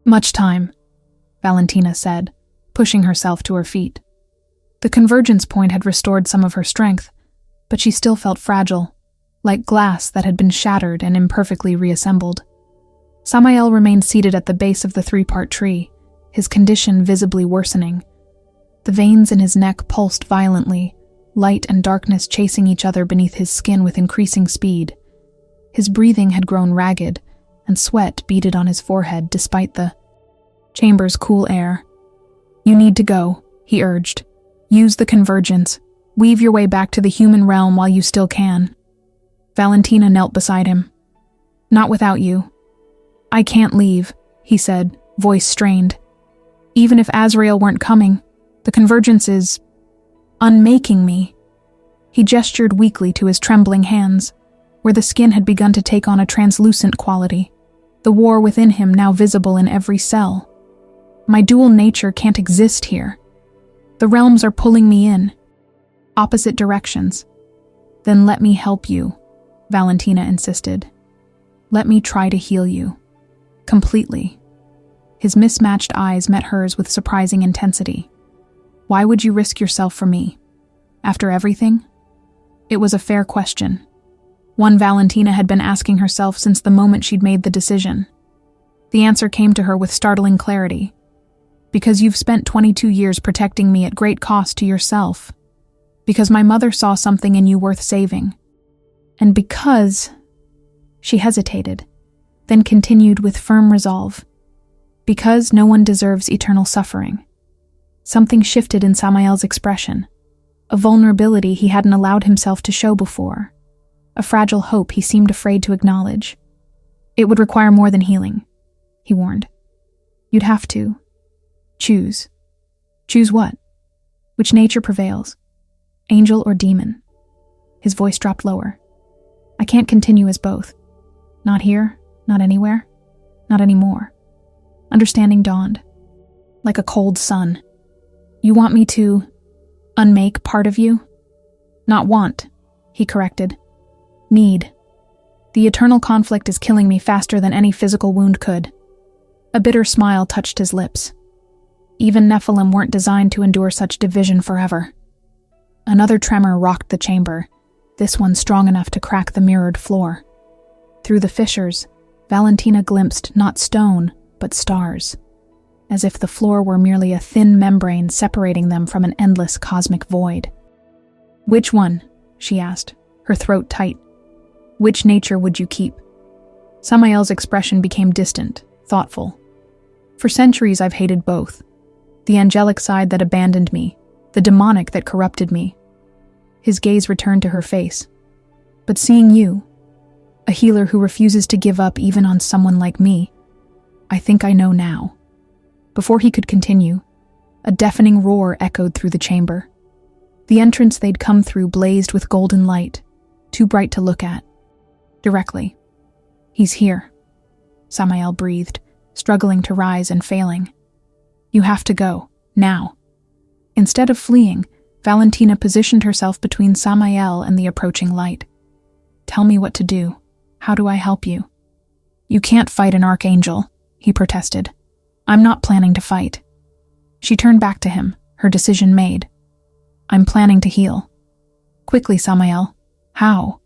much time, Valentina said, pushing herself to her feet. The convergence point had restored some of her strength, but she still felt fragile, like glass that had been shattered and imperfectly reassembled. Samael remained seated at the base of the three-part tree, his condition visibly worsening. The veins in his neck pulsed violently, light and darkness chasing each other beneath his skin with increasing speed. His breathing had grown ragged, and sweat beaded on his forehead despite the chamber's cool air. You need to go, he urged. Use the convergence. Weave your way back to the human realm while you still can. Valentina knelt beside him. Not without you. I can't leave, he said, voice strained. Even if Azrael weren't coming, the convergence is unmaking me. He gestured weakly to his trembling hands, where the skin had begun to take on a translucent quality, the war within him now visible in every cell. My dual nature can't exist here. The realms are pulling me in, opposite directions. Then let me help you, Valentina insisted. Let me try to heal you. Completely. His mismatched eyes met hers with surprising intensity. Why would you risk yourself for me? After everything? It was a fair question. One Valentina had been asking herself since the moment she'd made the decision. The answer came to her with startling clarity. Because you've spent 22 years protecting me at great cost to yourself. Because my mother saw something in you worth saving. And because... She hesitated, then continued with firm resolve. Because no one deserves eternal suffering. Something shifted in Samael's expression, a vulnerability he hadn't allowed himself to show before, a fragile hope he seemed afraid to acknowledge. It would require more than healing, he warned. You'd have to choose. Choose what? Which nature prevails? Angel or demon? His voice dropped lower. I can't continue as both. Not here, not anywhere, not anymore. Understanding dawned, like a cold sun. You want me to unmake part of you? Not want, he corrected. Need. The eternal conflict is killing me faster than any physical wound could. A bitter smile touched his lips. Even Nephilim weren't designed to endure such division forever. Another tremor rocked the chamber, this one strong enough to crack the mirrored floor. Through the fissures, Valentina glimpsed not stone, but stars, as if the floor were merely a thin membrane separating them from an endless cosmic void. Which one? She asked, her throat tight. Which nature would you keep? Samael's expression became distant, thoughtful. For centuries I've hated both. The angelic side that abandoned me, the demonic that corrupted me. His gaze returned to her face. But seeing you, a healer who refuses to give up even on someone like me, I think I know now. Before he could continue, a deafening roar echoed through the chamber. The entrance they'd come through blazed with golden light, too bright to look at. Directly. He's here, Samael breathed, struggling to rise and failing. You have to go, now. Instead of fleeing, Valentina positioned herself between Samael and the approaching light. Tell me what to do. How do I help you? You can't fight an archangel, he protested. I'm not planning to fight. She turned back to him, her decision made. I'm planning to heal. Quickly, Samael. How?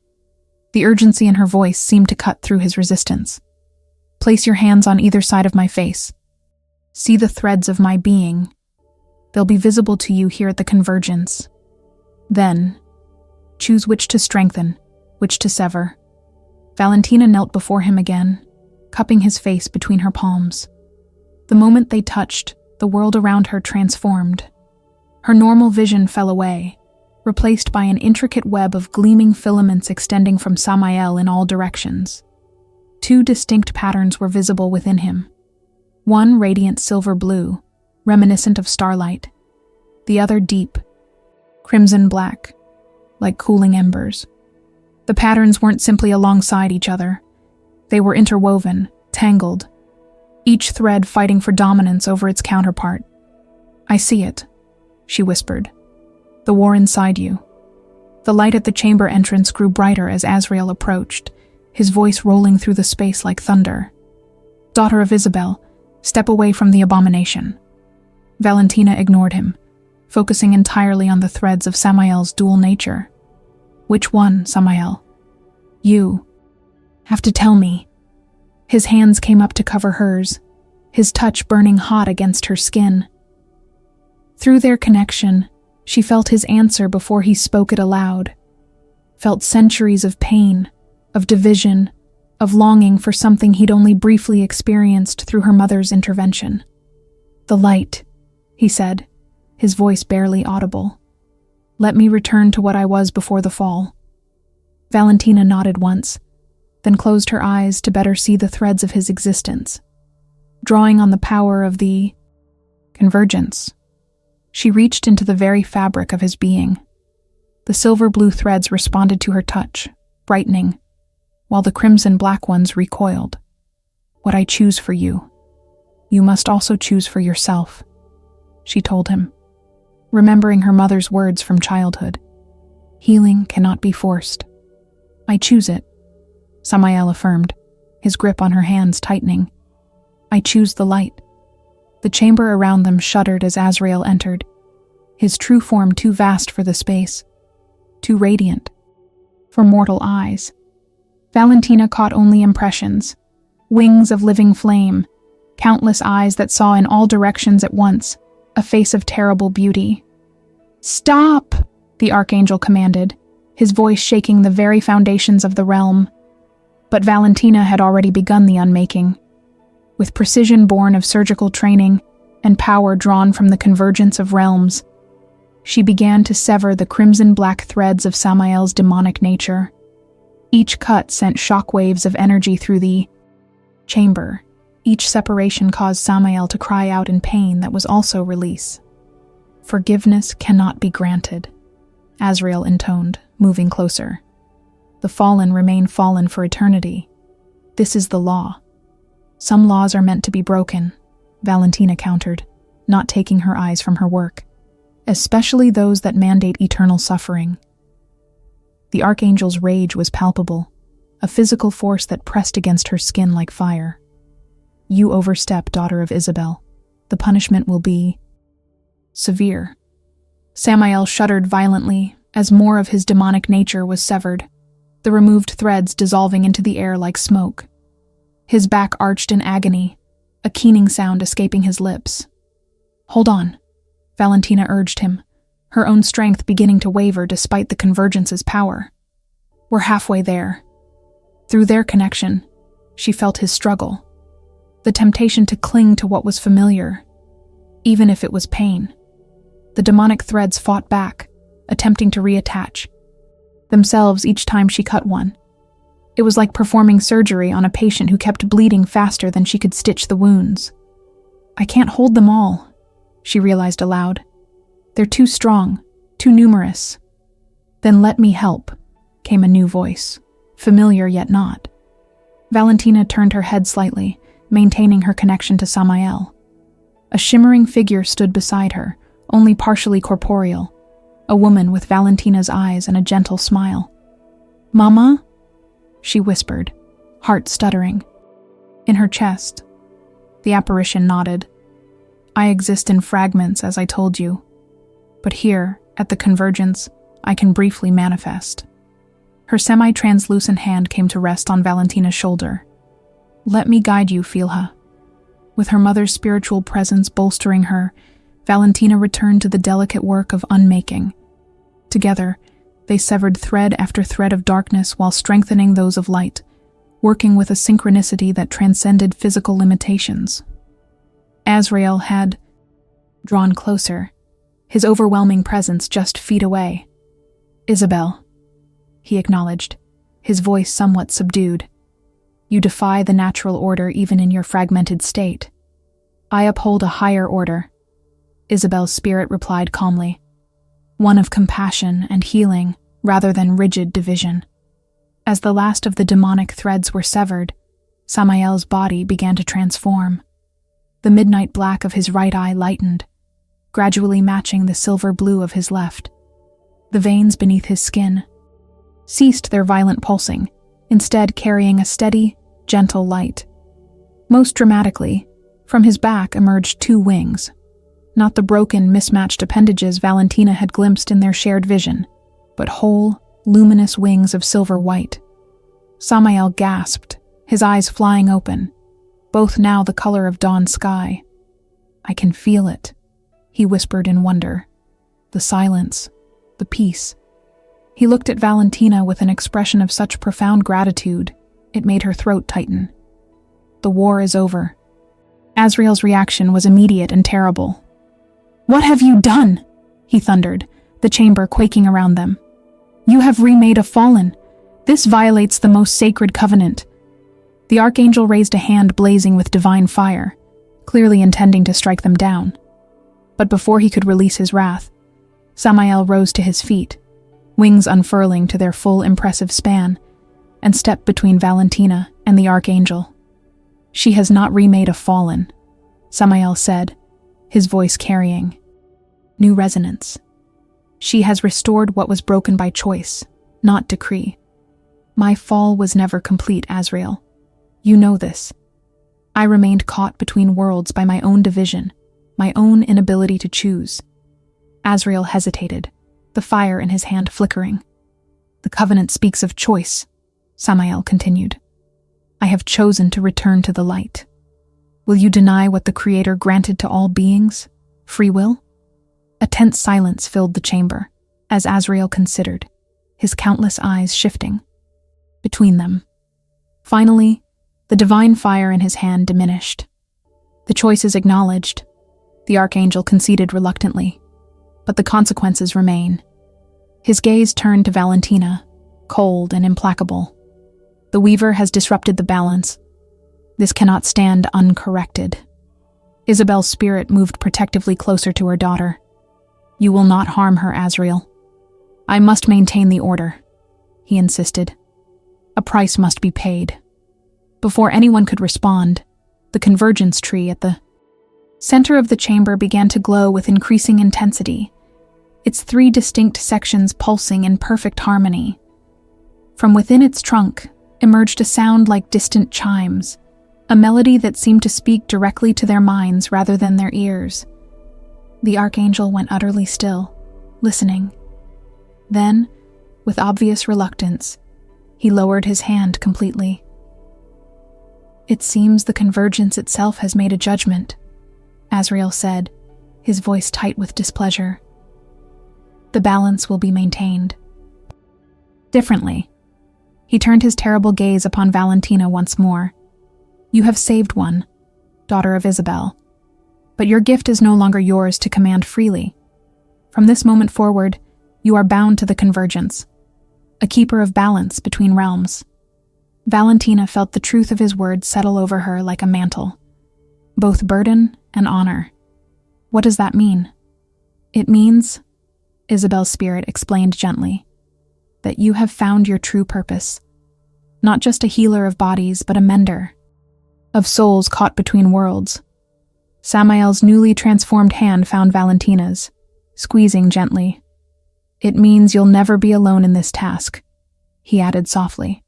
The urgency in her voice seemed to cut through his resistance. Place your hands on either side of my face. See the threads of my being. They'll be visible to you here at the convergence. Then, choose which to strengthen, which to sever. Valentina knelt before him again, cupping his face between her palms. The moment they touched, the world around her transformed. Her normal vision fell away, replaced by an intricate web of gleaming filaments extending from Samael in all directions. Two distinct patterns were visible within him. One radiant silver blue, reminiscent of starlight. The other deep, crimson black, like cooling embers. The patterns weren't simply alongside each other. They were interwoven, tangled, each thread fighting for dominance over its counterpart. "I see it," she whispered. "The war inside you." The light at the chamber entrance grew brighter as Azrael approached, his voice rolling through the space like thunder. "Daughter of Isabel, step away from the abomination." Valentina ignored him, focusing entirely on the threads of Samael's dual nature. "Which one, Samael?" "You have to tell me." His hands came up to cover hers, his touch burning hot against her skin. Through their connection, she felt his answer before he spoke it aloud, felt centuries of pain, of division, of longing for something he'd only briefly experienced through her mother's intervention. "The light," he said, his voice barely audible. "Let me return to what I was before the fall." Valentina nodded once, then closed her eyes to better see the threads of his existence. Drawing on the power of the convergence, she reached into the very fabric of his being. The silver-blue threads responded to her touch, brightening, while the crimson-black ones recoiled. "What I choose for you, you must also choose for yourself," she told him, remembering her mother's words from childhood. "Healing cannot be forced." "I choose it," Samael affirmed, his grip on her hands tightening. "I choose the light." The chamber around them shuddered as Azrael entered, his true form too vast for the space, too radiant for mortal eyes. Valentina caught only impressions, wings of living flame, countless eyes that saw in all directions at once, a face of terrible beauty. "Stop!" the archangel commanded, his voice shaking the very foundations of the realm. But Valentina had already begun the unmaking. With precision born of surgical training and power drawn from the convergence of realms, she began to sever the crimson-black threads of Samael's demonic nature. Each cut sent shockwaves of energy through the chamber. Each separation caused Samael to cry out in pain that was also release. "Forgiveness cannot be granted," Azrael intoned, moving closer. "The fallen remain fallen for eternity. This is the law." "Some laws are meant to be broken," Valentina countered, not taking her eyes from her work, "especially those that mandate eternal suffering." The archangel's rage was palpable, a physical force that pressed against her skin like fire. "You overstep, daughter of Isabel. The punishment will be severe." Samael shuddered violently as more of his demonic nature was severed, the removed threads dissolving into the air like smoke. His back arched in agony, a keening sound escaping his lips. "Hold on," Valentina urged him, her own strength beginning to waver despite the convergence's power. "We're halfway there." Through their connection, she felt his struggle, the temptation to cling to what was familiar, even if it was pain. The demonic threads fought back, attempting to reattach themselves each time she cut one. It was like performing surgery on a patient who kept bleeding faster than she could stitch the wounds. "I can't hold them all," she realized aloud. "They're too strong, too numerous." "Then let me help," came a new voice, familiar yet not. Valentina turned her head slightly, maintaining her connection to Samael. A shimmering figure stood beside her, only partially corporeal, a woman with Valentina's eyes and a gentle smile. "Mama?" she whispered, heart stuttering. In her chest, the apparition nodded. "I exist in fragments, as I told you. But here, at the convergence, I can briefly manifest." Her semi-translucent hand came to rest on Valentina's shoulder. "Let me guide you, Filha." With her mother's spiritual presence bolstering her, Valentina returned to the delicate work of unmaking. Together, they severed thread after thread of darkness while strengthening those of light, working with a synchronicity that transcended physical limitations. Azrael had drawn closer, his overwhelming presence just feet away. "Isabel," he acknowledged, his voice somewhat subdued. "You defy the natural order even in your fragmented state." "I uphold a higher order," Isabel's spirit replied calmly. "One of compassion and healing rather than rigid division." As the last of the demonic threads were severed, Samael's body began to transform. The midnight black of his right eye lightened, gradually matching the silver blue of his left. The veins beneath his skin ceased their violent pulsing, instead carrying a steady, gentle light. Most dramatically, from his back emerged 2 wings, not the broken, mismatched appendages Valentina had glimpsed in their shared vision, but whole, luminous wings of silver white. Samael gasped, his eyes flying open, both now the color of dawn sky. "I can feel it," he whispered in wonder. The silence, the peace. He looked at Valentina with an expression of such profound gratitude, it made her throat tighten. The war is over. Azrael's reaction was immediate and terrible. "What have you done?" he thundered, the chamber quaking around them. "You have remade a fallen. This violates the most sacred covenant." The archangel raised a hand blazing with divine fire, clearly intending to strike them down. But before he could release his wrath, Samael rose to his feet, wings unfurling to their full impressive span, and stepped between Valentina and the archangel. "She has not remade a fallen," Samael said, his voice carrying new resonance. "She has restored what was broken by choice, not decree. My fall was never complete, Azrael. You know this. I remained caught between worlds by my own division, my own inability to choose." Azrael hesitated, the fire in his hand flickering. "The covenant speaks of choice," Samael continued. "I have chosen to return to the light. Will you deny what the Creator granted to all beings? Free will?" A tense silence filled the chamber, as Azrael considered, his countless eyes shifting between them. Finally, the divine fire in his hand diminished. "The choice is acknowledged," the archangel conceded reluctantly, "but the consequences remain." His gaze turned to Valentina, cold and implacable. "The weaver has disrupted the balance. This cannot stand uncorrected." Isabel's spirit moved protectively closer to her daughter. "You will not harm her, Azrael." "I must maintain the order," he insisted. "A price must be paid." Before anyone could respond, the convergence tree at the center of the chamber began to glow with increasing intensity, its 3 distinct sections pulsing in perfect harmony. From within its trunk emerged a sound like distant chimes, a melody that seemed to speak directly to their minds rather than their ears. The archangel went utterly still, listening. Then, with obvious reluctance, he lowered his hand completely. "It seems the convergence itself has made a judgment," Azrael said, his voice tight with displeasure. "The balance will be maintained." Differently, he turned his terrible gaze upon Valentina once more. "You have saved one, daughter of Isabel, but your gift is no longer yours to command freely. From this moment forward, you are bound to the convergence, a keeper of balance between realms." Valentina felt the truth of his words settle over her like a mantle, both burden and honor. "What does that mean?" "It means," Isabel's spirit explained gently, "that you have found your true purpose, not just a healer of bodies, but a mender of souls caught between worlds." Samael's newly transformed hand found Valentina's, squeezing gently. "It means you'll never be alone in this task," he added softly.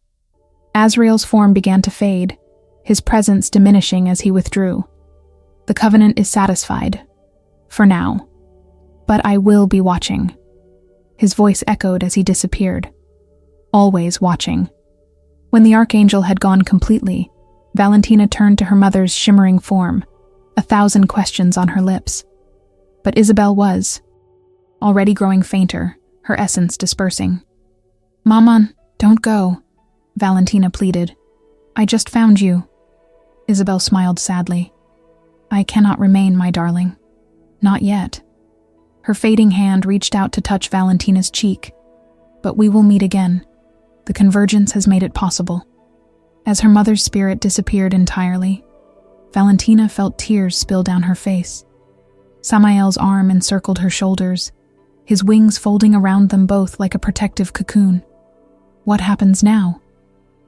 Azrael's form began to fade, his presence diminishing as he withdrew. "The covenant is satisfied, for now. But I will be watching." His voice echoed as he disappeared. "Always watching." When the archangel had gone completely, Valentina turned to her mother's shimmering form, 1,000 questions on her lips. But Isabel was already growing fainter, her essence dispersing. "Mama, don't go," Valentina pleaded. "I just found you." Isabel smiled sadly. "I cannot remain, my darling. Not yet." Her fading hand reached out to touch Valentina's cheek. "But we will meet again. The convergence has made it possible." As her mother's spirit disappeared entirely, Valentina felt tears spill down her face. Samael's arm encircled her shoulders, his wings folding around them both like a protective cocoon. "What happens now?"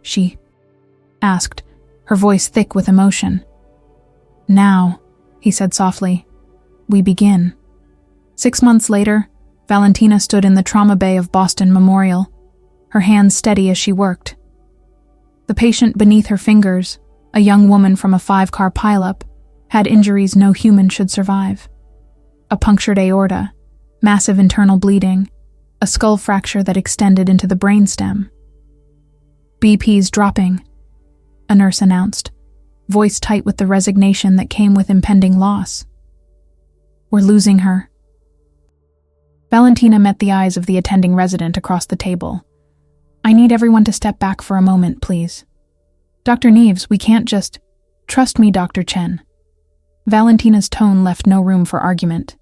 she asked, her voice thick with emotion. "Now," he said softly, "we begin." 6 months later, Valentina stood in the trauma bay of Boston Memorial, her hands steady as she worked. The patient beneath her fingers, a young woman from a 5-car pileup, had injuries no human should survive. A punctured aorta, massive internal bleeding, a skull fracture that extended into the brainstem. "BP's dropping," a nurse announced, voice tight with the resignation that came with impending loss. "We're losing her." Valentina met the eyes of the attending resident across the table. "I need everyone to step back for a moment, please. Dr. Neves, we can't just— Trust me, Dr. Chen." Valentina's tone left no room for argument.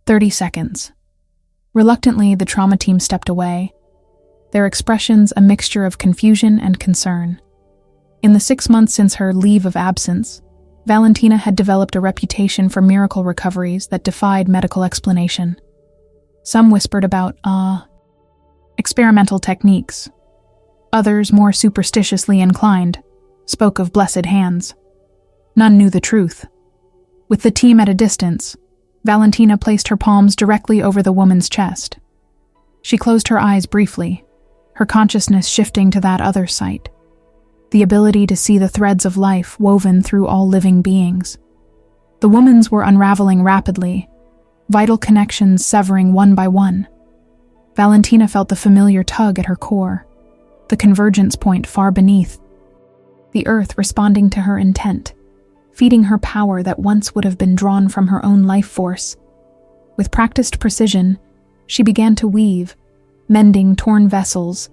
30 seconds. Reluctantly, the trauma team stepped away, their expressions a mixture of confusion and concern. In the 6 months since her leave of absence, Valentina had developed a reputation for miracle recoveries that defied medical explanation. Some whispered about, experimental techniques. Others, more superstitiously inclined, spoke of blessed hands. None knew the truth. With the team at a distance, Valentina placed her palms directly over the woman's chest. She closed her eyes briefly, her consciousness shifting to that other sight, the ability to see the threads of life woven through all living beings. The woman's were unraveling rapidly, vital connections severing one by one. Valentina felt the familiar tug at her core, the convergence point far beneath, the earth responding to her intent, feeding her power that once would have been drawn from her own life force. With practiced precision, she began to weave, mending torn vessels,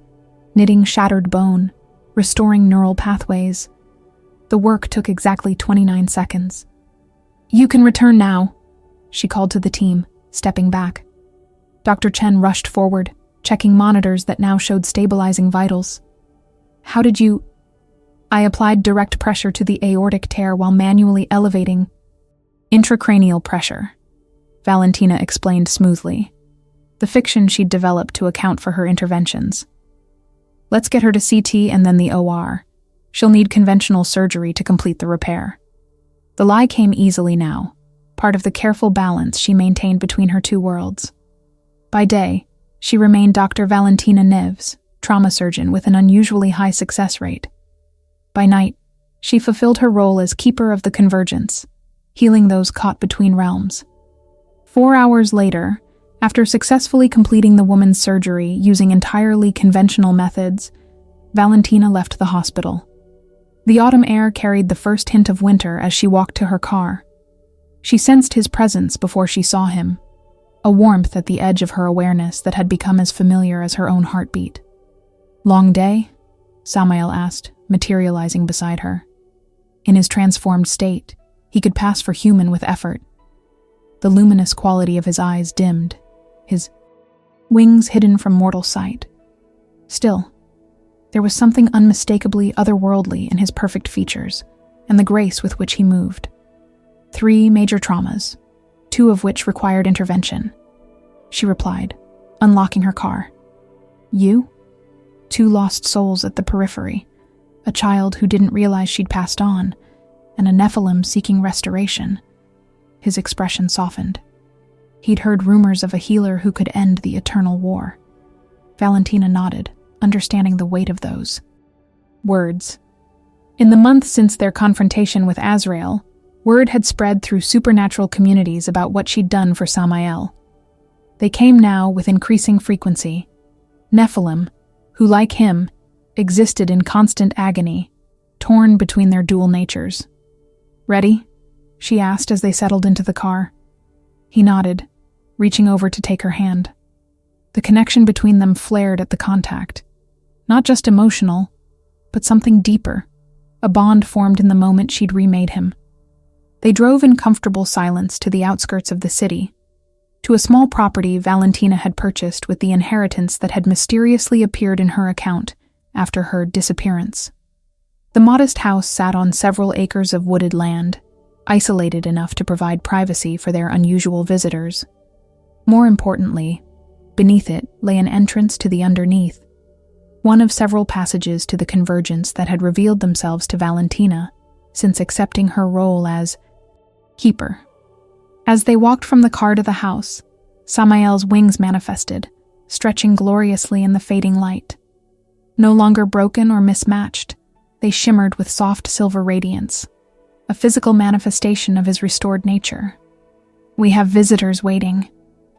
knitting shattered bone, restoring neural pathways. The work took exactly 29 seconds. "You can return now," she called to the team, stepping back. Dr. Chen rushed forward, checking monitors that now showed stabilizing vitals. "How did you—" "I applied direct pressure to the aortic tear while manually elevating intracranial pressure," Valentina explained smoothly, the fiction she'd developed to account for her interventions. "Let's get her to CT and then the OR. She'll need conventional surgery to complete the repair." The lie came easily now, part of the careful balance she maintained between her two worlds. By day, she remained Dr. Valentina Neves, trauma surgeon with an unusually high success rate. By night, she fulfilled her role as keeper of the convergence, healing those caught between realms. 4 hours later, after successfully completing the woman's surgery using entirely conventional methods, Valentina left the hospital. The autumn air carried the first hint of winter as she walked to her car. She sensed his presence before she saw him, a warmth at the edge of her awareness that had become as familiar as her own heartbeat. "Long day?" Samael asked, materializing beside her. In his transformed state, he could pass for human with effort. The luminous quality of his eyes dimmed, his wings hidden from mortal sight. Still, there was something unmistakably otherworldly in his perfect features and the grace with which he moved. 3 major traumas, 2 of which required intervention, she replied, unlocking her car. "You? 2 lost souls at the periphery, a child who didn't realize she'd passed on, and a Nephilim seeking restoration." His expression softened. He'd heard rumors of a healer who could end the eternal war. Valentina nodded, understanding the weight of those words. In the months since their confrontation with Azrael, word had spread through supernatural communities about what she'd done for Samael. They came now with increasing frequency. Nephilim, who, like him, existed in constant agony, torn between their dual natures. "Ready?" she asked as they settled into the car. He nodded, reaching over to take her hand. The connection between them flared at the contact. Not just emotional, but something deeper, a bond formed in the moment she'd remade him. They drove in comfortable silence to the outskirts of the city, to a small property Valentina had purchased with the inheritance that had mysteriously appeared in her account after her disappearance. The modest house sat on several acres of wooded land, isolated enough to provide privacy for their unusual visitors. More importantly, beneath it lay an entrance to the underneath, one of several passages to the convergence that had revealed themselves to Valentina since accepting her role as keeper. As they walked from the car to the house, Samael's wings manifested, stretching gloriously in the fading light. No longer broken or mismatched, they shimmered with soft silver radiance, a physical manifestation of his restored nature. "We have visitors waiting,"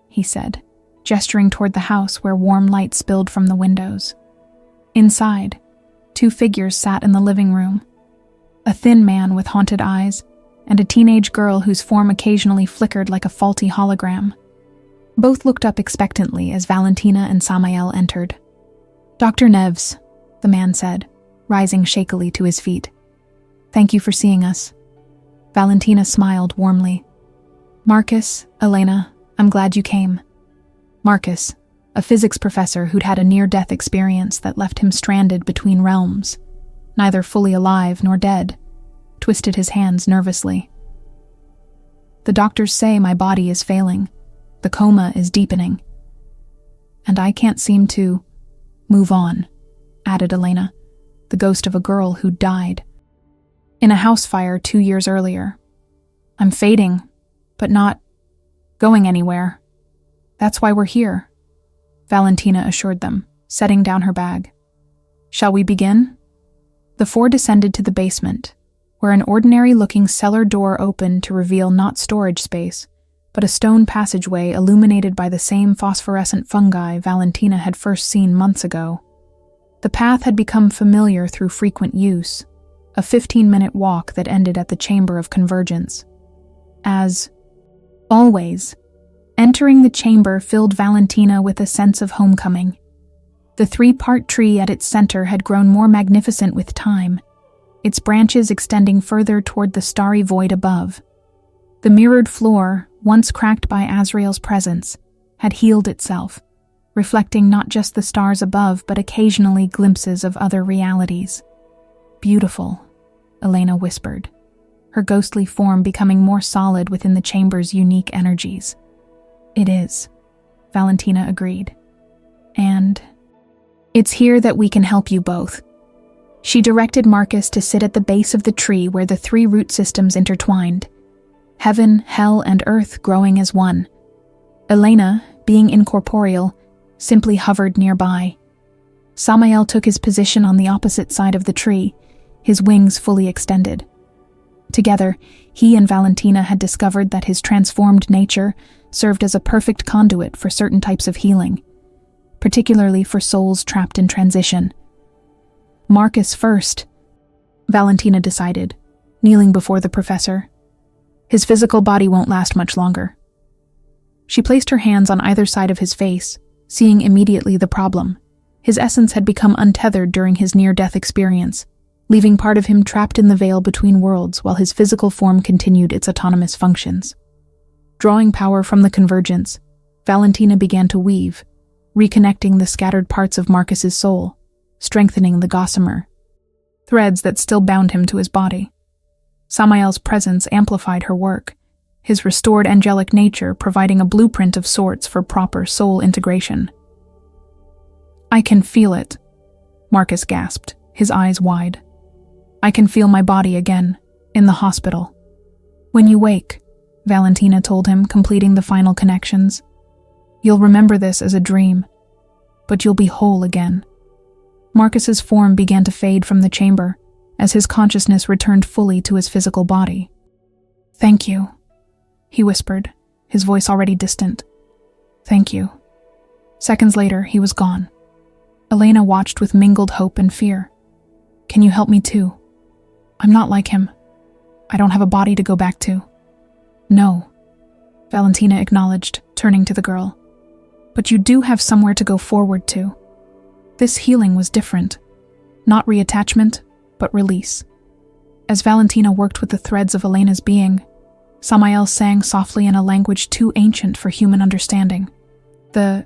he said, gesturing toward the house where warm light spilled from the windows. Inside, two figures sat in the living room, a thin man with haunted eyes and a teenage girl whose form occasionally flickered like a faulty hologram. Both looked up expectantly as Valentina and Samael entered. "Dr. Neves," the man said, rising shakily to his feet. "Thank you for seeing us." Valentina smiled warmly. "Marcus, Elena, I'm glad you came." Marcus, a physics professor who'd had a near-death experience that left him stranded between realms, neither fully alive nor dead, twisted his hands nervously. "The doctors say my body is failing. The coma is deepening. And I can't seem to move on," added Elena, the ghost of a girl who died in a house fire 2 years earlier. "I'm fading, but not going anywhere. That's why we're here," Valentina assured them, setting down her bag. "Shall we begin?" The four descended to the basement, where an ordinary-looking cellar door opened to reveal not storage space, but a stone passageway illuminated by the same phosphorescent fungi Valentina had first seen months ago. The path had become familiar through frequent use, a 15-minute walk that ended at the Chamber of Convergence. As always, entering the chamber filled Valentina with a sense of homecoming. The 3-part tree at its center had grown more magnificent with time, its branches extending further toward the starry void above. The mirrored floor, once cracked by Azrael's presence, had healed itself, reflecting not just the stars above but occasionally glimpses of other realities. "Beautiful," Elena whispered, her ghostly form becoming more solid within the chamber's unique energies. "It is," Valentina agreed. "And it's here that we can help you both." She directed Marcus to sit at the base of the tree where the 3 root systems intertwined, heaven, hell, and earth growing as one. Elena, being incorporeal, simply hovered nearby. Samael took his position on the opposite side of the tree, his wings fully extended. Together, he and Valentina had discovered that his transformed nature served as a perfect conduit for certain types of healing, particularly for souls trapped in transition. Marcus first, Valentina decided, kneeling before the professor. His physical body won't last much longer. She placed her hands on either side of his face, seeing immediately the problem. His essence had become untethered during his near-death experience, leaving part of him trapped in the veil between worlds while his physical form continued its autonomous functions. Drawing power from the convergence, Valentina began to weave, reconnecting the scattered parts of Marcus's soul, strengthening the gossamer threads that still bound him to his body. Samael's presence amplified her work, his restored angelic nature providing a blueprint of sorts for proper soul integration. "I can feel it," Marcus gasped, his eyes wide. "I can feel my body again, in the hospital." "When you wake," Valentina told him, completing the final connections, "you'll remember this as a dream, but you'll be whole again." Marcus's form began to fade from the chamber as his consciousness returned fully to his physical body. "Thank you," he whispered, his voice already distant. "Thank you." Seconds later, he was gone. Elena watched with mingled hope and fear. "Can you help me too? I'm not like him. I don't have a body to go back to." "No," Valentina acknowledged, turning to the girl. "But you do have somewhere to go forward to." This healing was different. Not reattachment, but release. As Valentina worked with the threads of Elena's being, Samael sang softly in a language too ancient for human understanding. The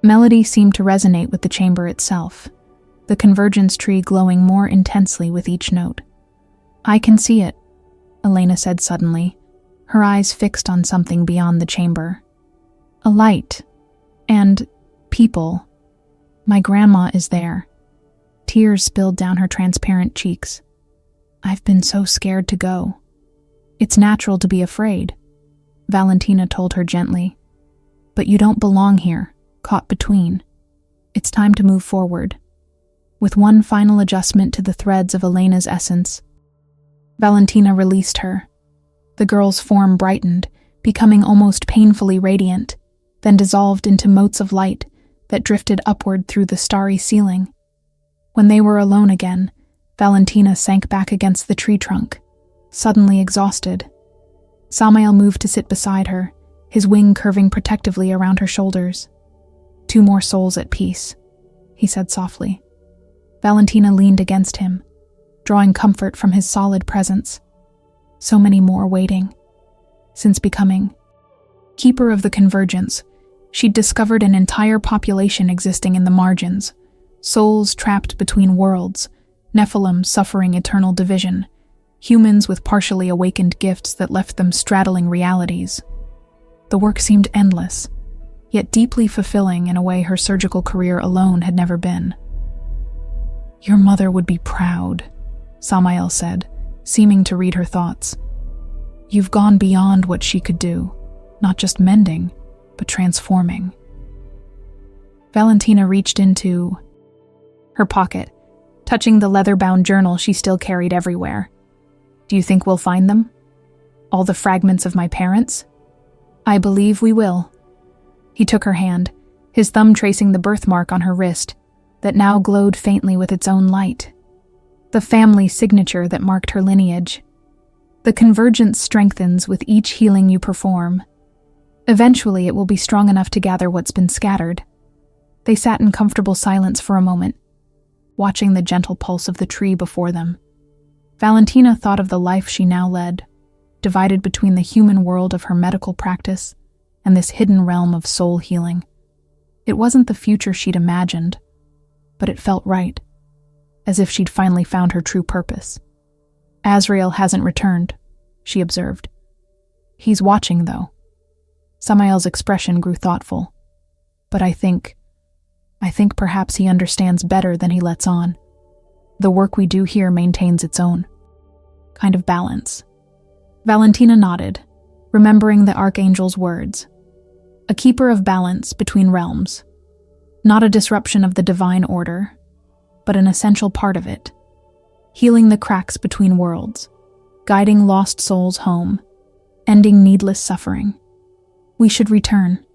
melody seemed to resonate with the chamber itself, the convergence tree glowing more intensely with each note. "I can see it," Elena said suddenly, her eyes fixed on something beyond the chamber. "A light. And people. My grandma is there." Tears spilled down her transparent cheeks. "I've been so scared to go." "It's natural to be afraid," Valentina told her gently. "But you don't belong here, caught between. It's time to move forward." With one final adjustment to the threads of Elena's essence, Valentina released her. The girl's form brightened, becoming almost painfully radiant, then dissolved into motes of light that drifted upward through the starry ceiling. When they were alone again, Valentina sank back against the tree trunk, suddenly exhausted. Samael moved to sit beside her, his wing curving protectively around her shoulders. "Two more souls at peace," he said softly. Valentina leaned against him, drawing comfort from his solid presence. So many more waiting. Since becoming Keeper of the Convergence, she'd discovered an entire population existing in the margins, souls trapped between worlds, Nephilim suffering eternal division, humans with partially awakened gifts that left them straddling realities. The work seemed endless, yet deeply fulfilling in a way her surgical career alone had never been. "Your mother would be proud," Samael said, seeming to read her thoughts. "You've gone beyond what she could do, not just mending, but transforming." Valentina reached into her pocket, touching the leather-bound journal she still carried everywhere. "Do you think we'll find them? All the fragments of my parents?" "I believe we will." He took her hand, his thumb tracing the birthmark on her wrist that now glowed faintly with its own light. The family signature that marked her lineage. The convergence strengthens with each healing you perform. Eventually, it will be strong enough to gather what's been scattered. They sat in comfortable silence for a moment, watching the gentle pulse of the tree before them. Valentina thought of the life she now led, divided between the human world of her medical practice and this hidden realm of soul healing. It wasn't the future she'd imagined, but it felt right, as if she'd finally found her true purpose. "Azrael hasn't returned," she observed. "He's watching, though." Samael's expression grew thoughtful. "But I think perhaps he understands better than he lets on. The work we do here maintains its own kind of balance." Valentina nodded, remembering the Archangel's words. A keeper of balance between realms. Not a disruption of the divine order, but an essential part of it. Healing the cracks between worlds, guiding lost souls home, ending needless suffering. "We should return,"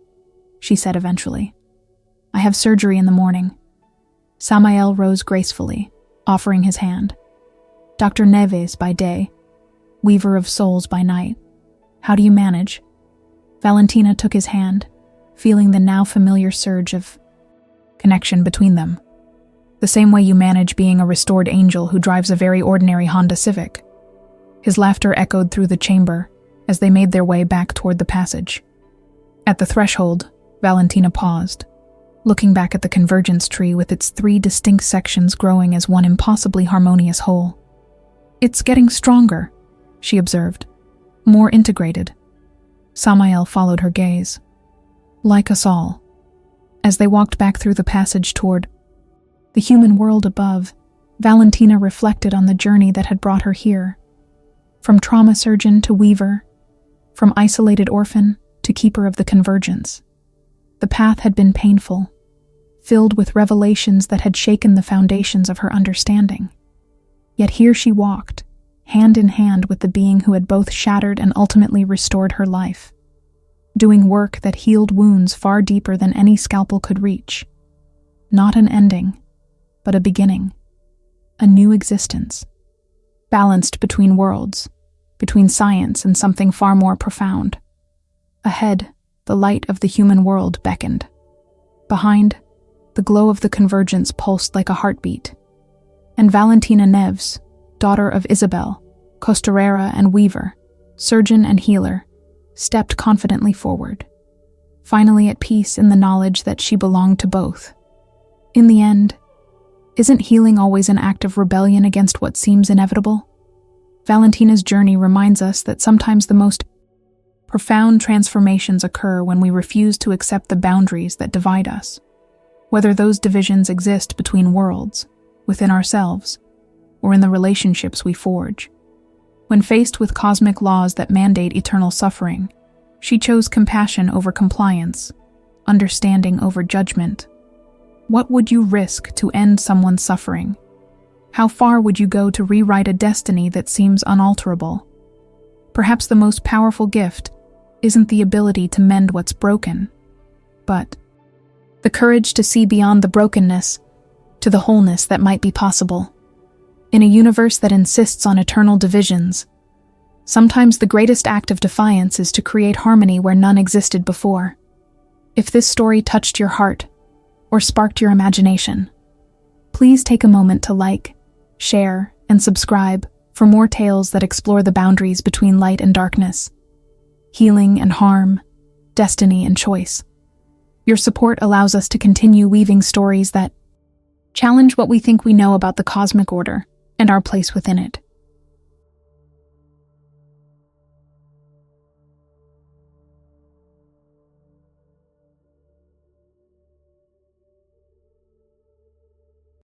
she said eventually. "I have surgery in the morning." Samael rose gracefully, offering his hand. "Dr. Neves by day, weaver of souls by night. How do you manage?" Valentina took his hand, feeling the now familiar surge of connection between them. "The same way you manage being a restored angel who drives a very ordinary Honda Civic." His laughter echoed through the chamber as they made their way back toward the passage. At the threshold, Valentina paused, looking back at the convergence tree with its 3 distinct sections growing as one impossibly harmonious whole. "It's getting stronger," she observed, "more integrated." Samael followed her gaze. "Like us all." As they walked back through the passage toward the human world above, Valentina reflected on the journey that had brought her here. From trauma surgeon to weaver, from isolated orphan to keeper of the convergence. The path had been painful, filled with revelations that had shaken the foundations of her understanding. Yet here she walked, hand in hand with the being who had both shattered and ultimately restored her life, doing work that healed wounds far deeper than any scalpel could reach. Not an ending, but a beginning, a new existence, balanced between worlds, between science and something far more profound. Ahead, the light of the human world beckoned. Behind, the glow of the convergence pulsed like a heartbeat. And Valentina Neves, daughter of Isabel, costurera and weaver, surgeon and healer, stepped confidently forward, finally at peace in the knowledge that she belonged to both. In the end, isn't healing always an act of rebellion against what seems inevitable? Valentina's journey reminds us that sometimes the most profound transformations occur when we refuse to accept the boundaries that divide us, whether those divisions exist between worlds within ourselves, or in the relationships we forge. When faced with cosmic laws that mandate eternal suffering, she chose compassion over compliance, understanding over judgment. What would you risk to end someone's suffering? How far would you go to rewrite a destiny that seems unalterable? Perhaps the most powerful gift isn't the ability to mend what's broken, but the courage to see beyond the brokenness to the wholeness that might be possible. In a universe that insists on eternal divisions, sometimes the greatest act of defiance is to create harmony where none existed before. If this story touched your heart or sparked your imagination, please take a moment to like, share, and subscribe for more tales that explore the boundaries between light and darkness, healing and harm, destiny and choice. Your support allows us to continue weaving stories that challenge what we think we know about the cosmic order and our place within it.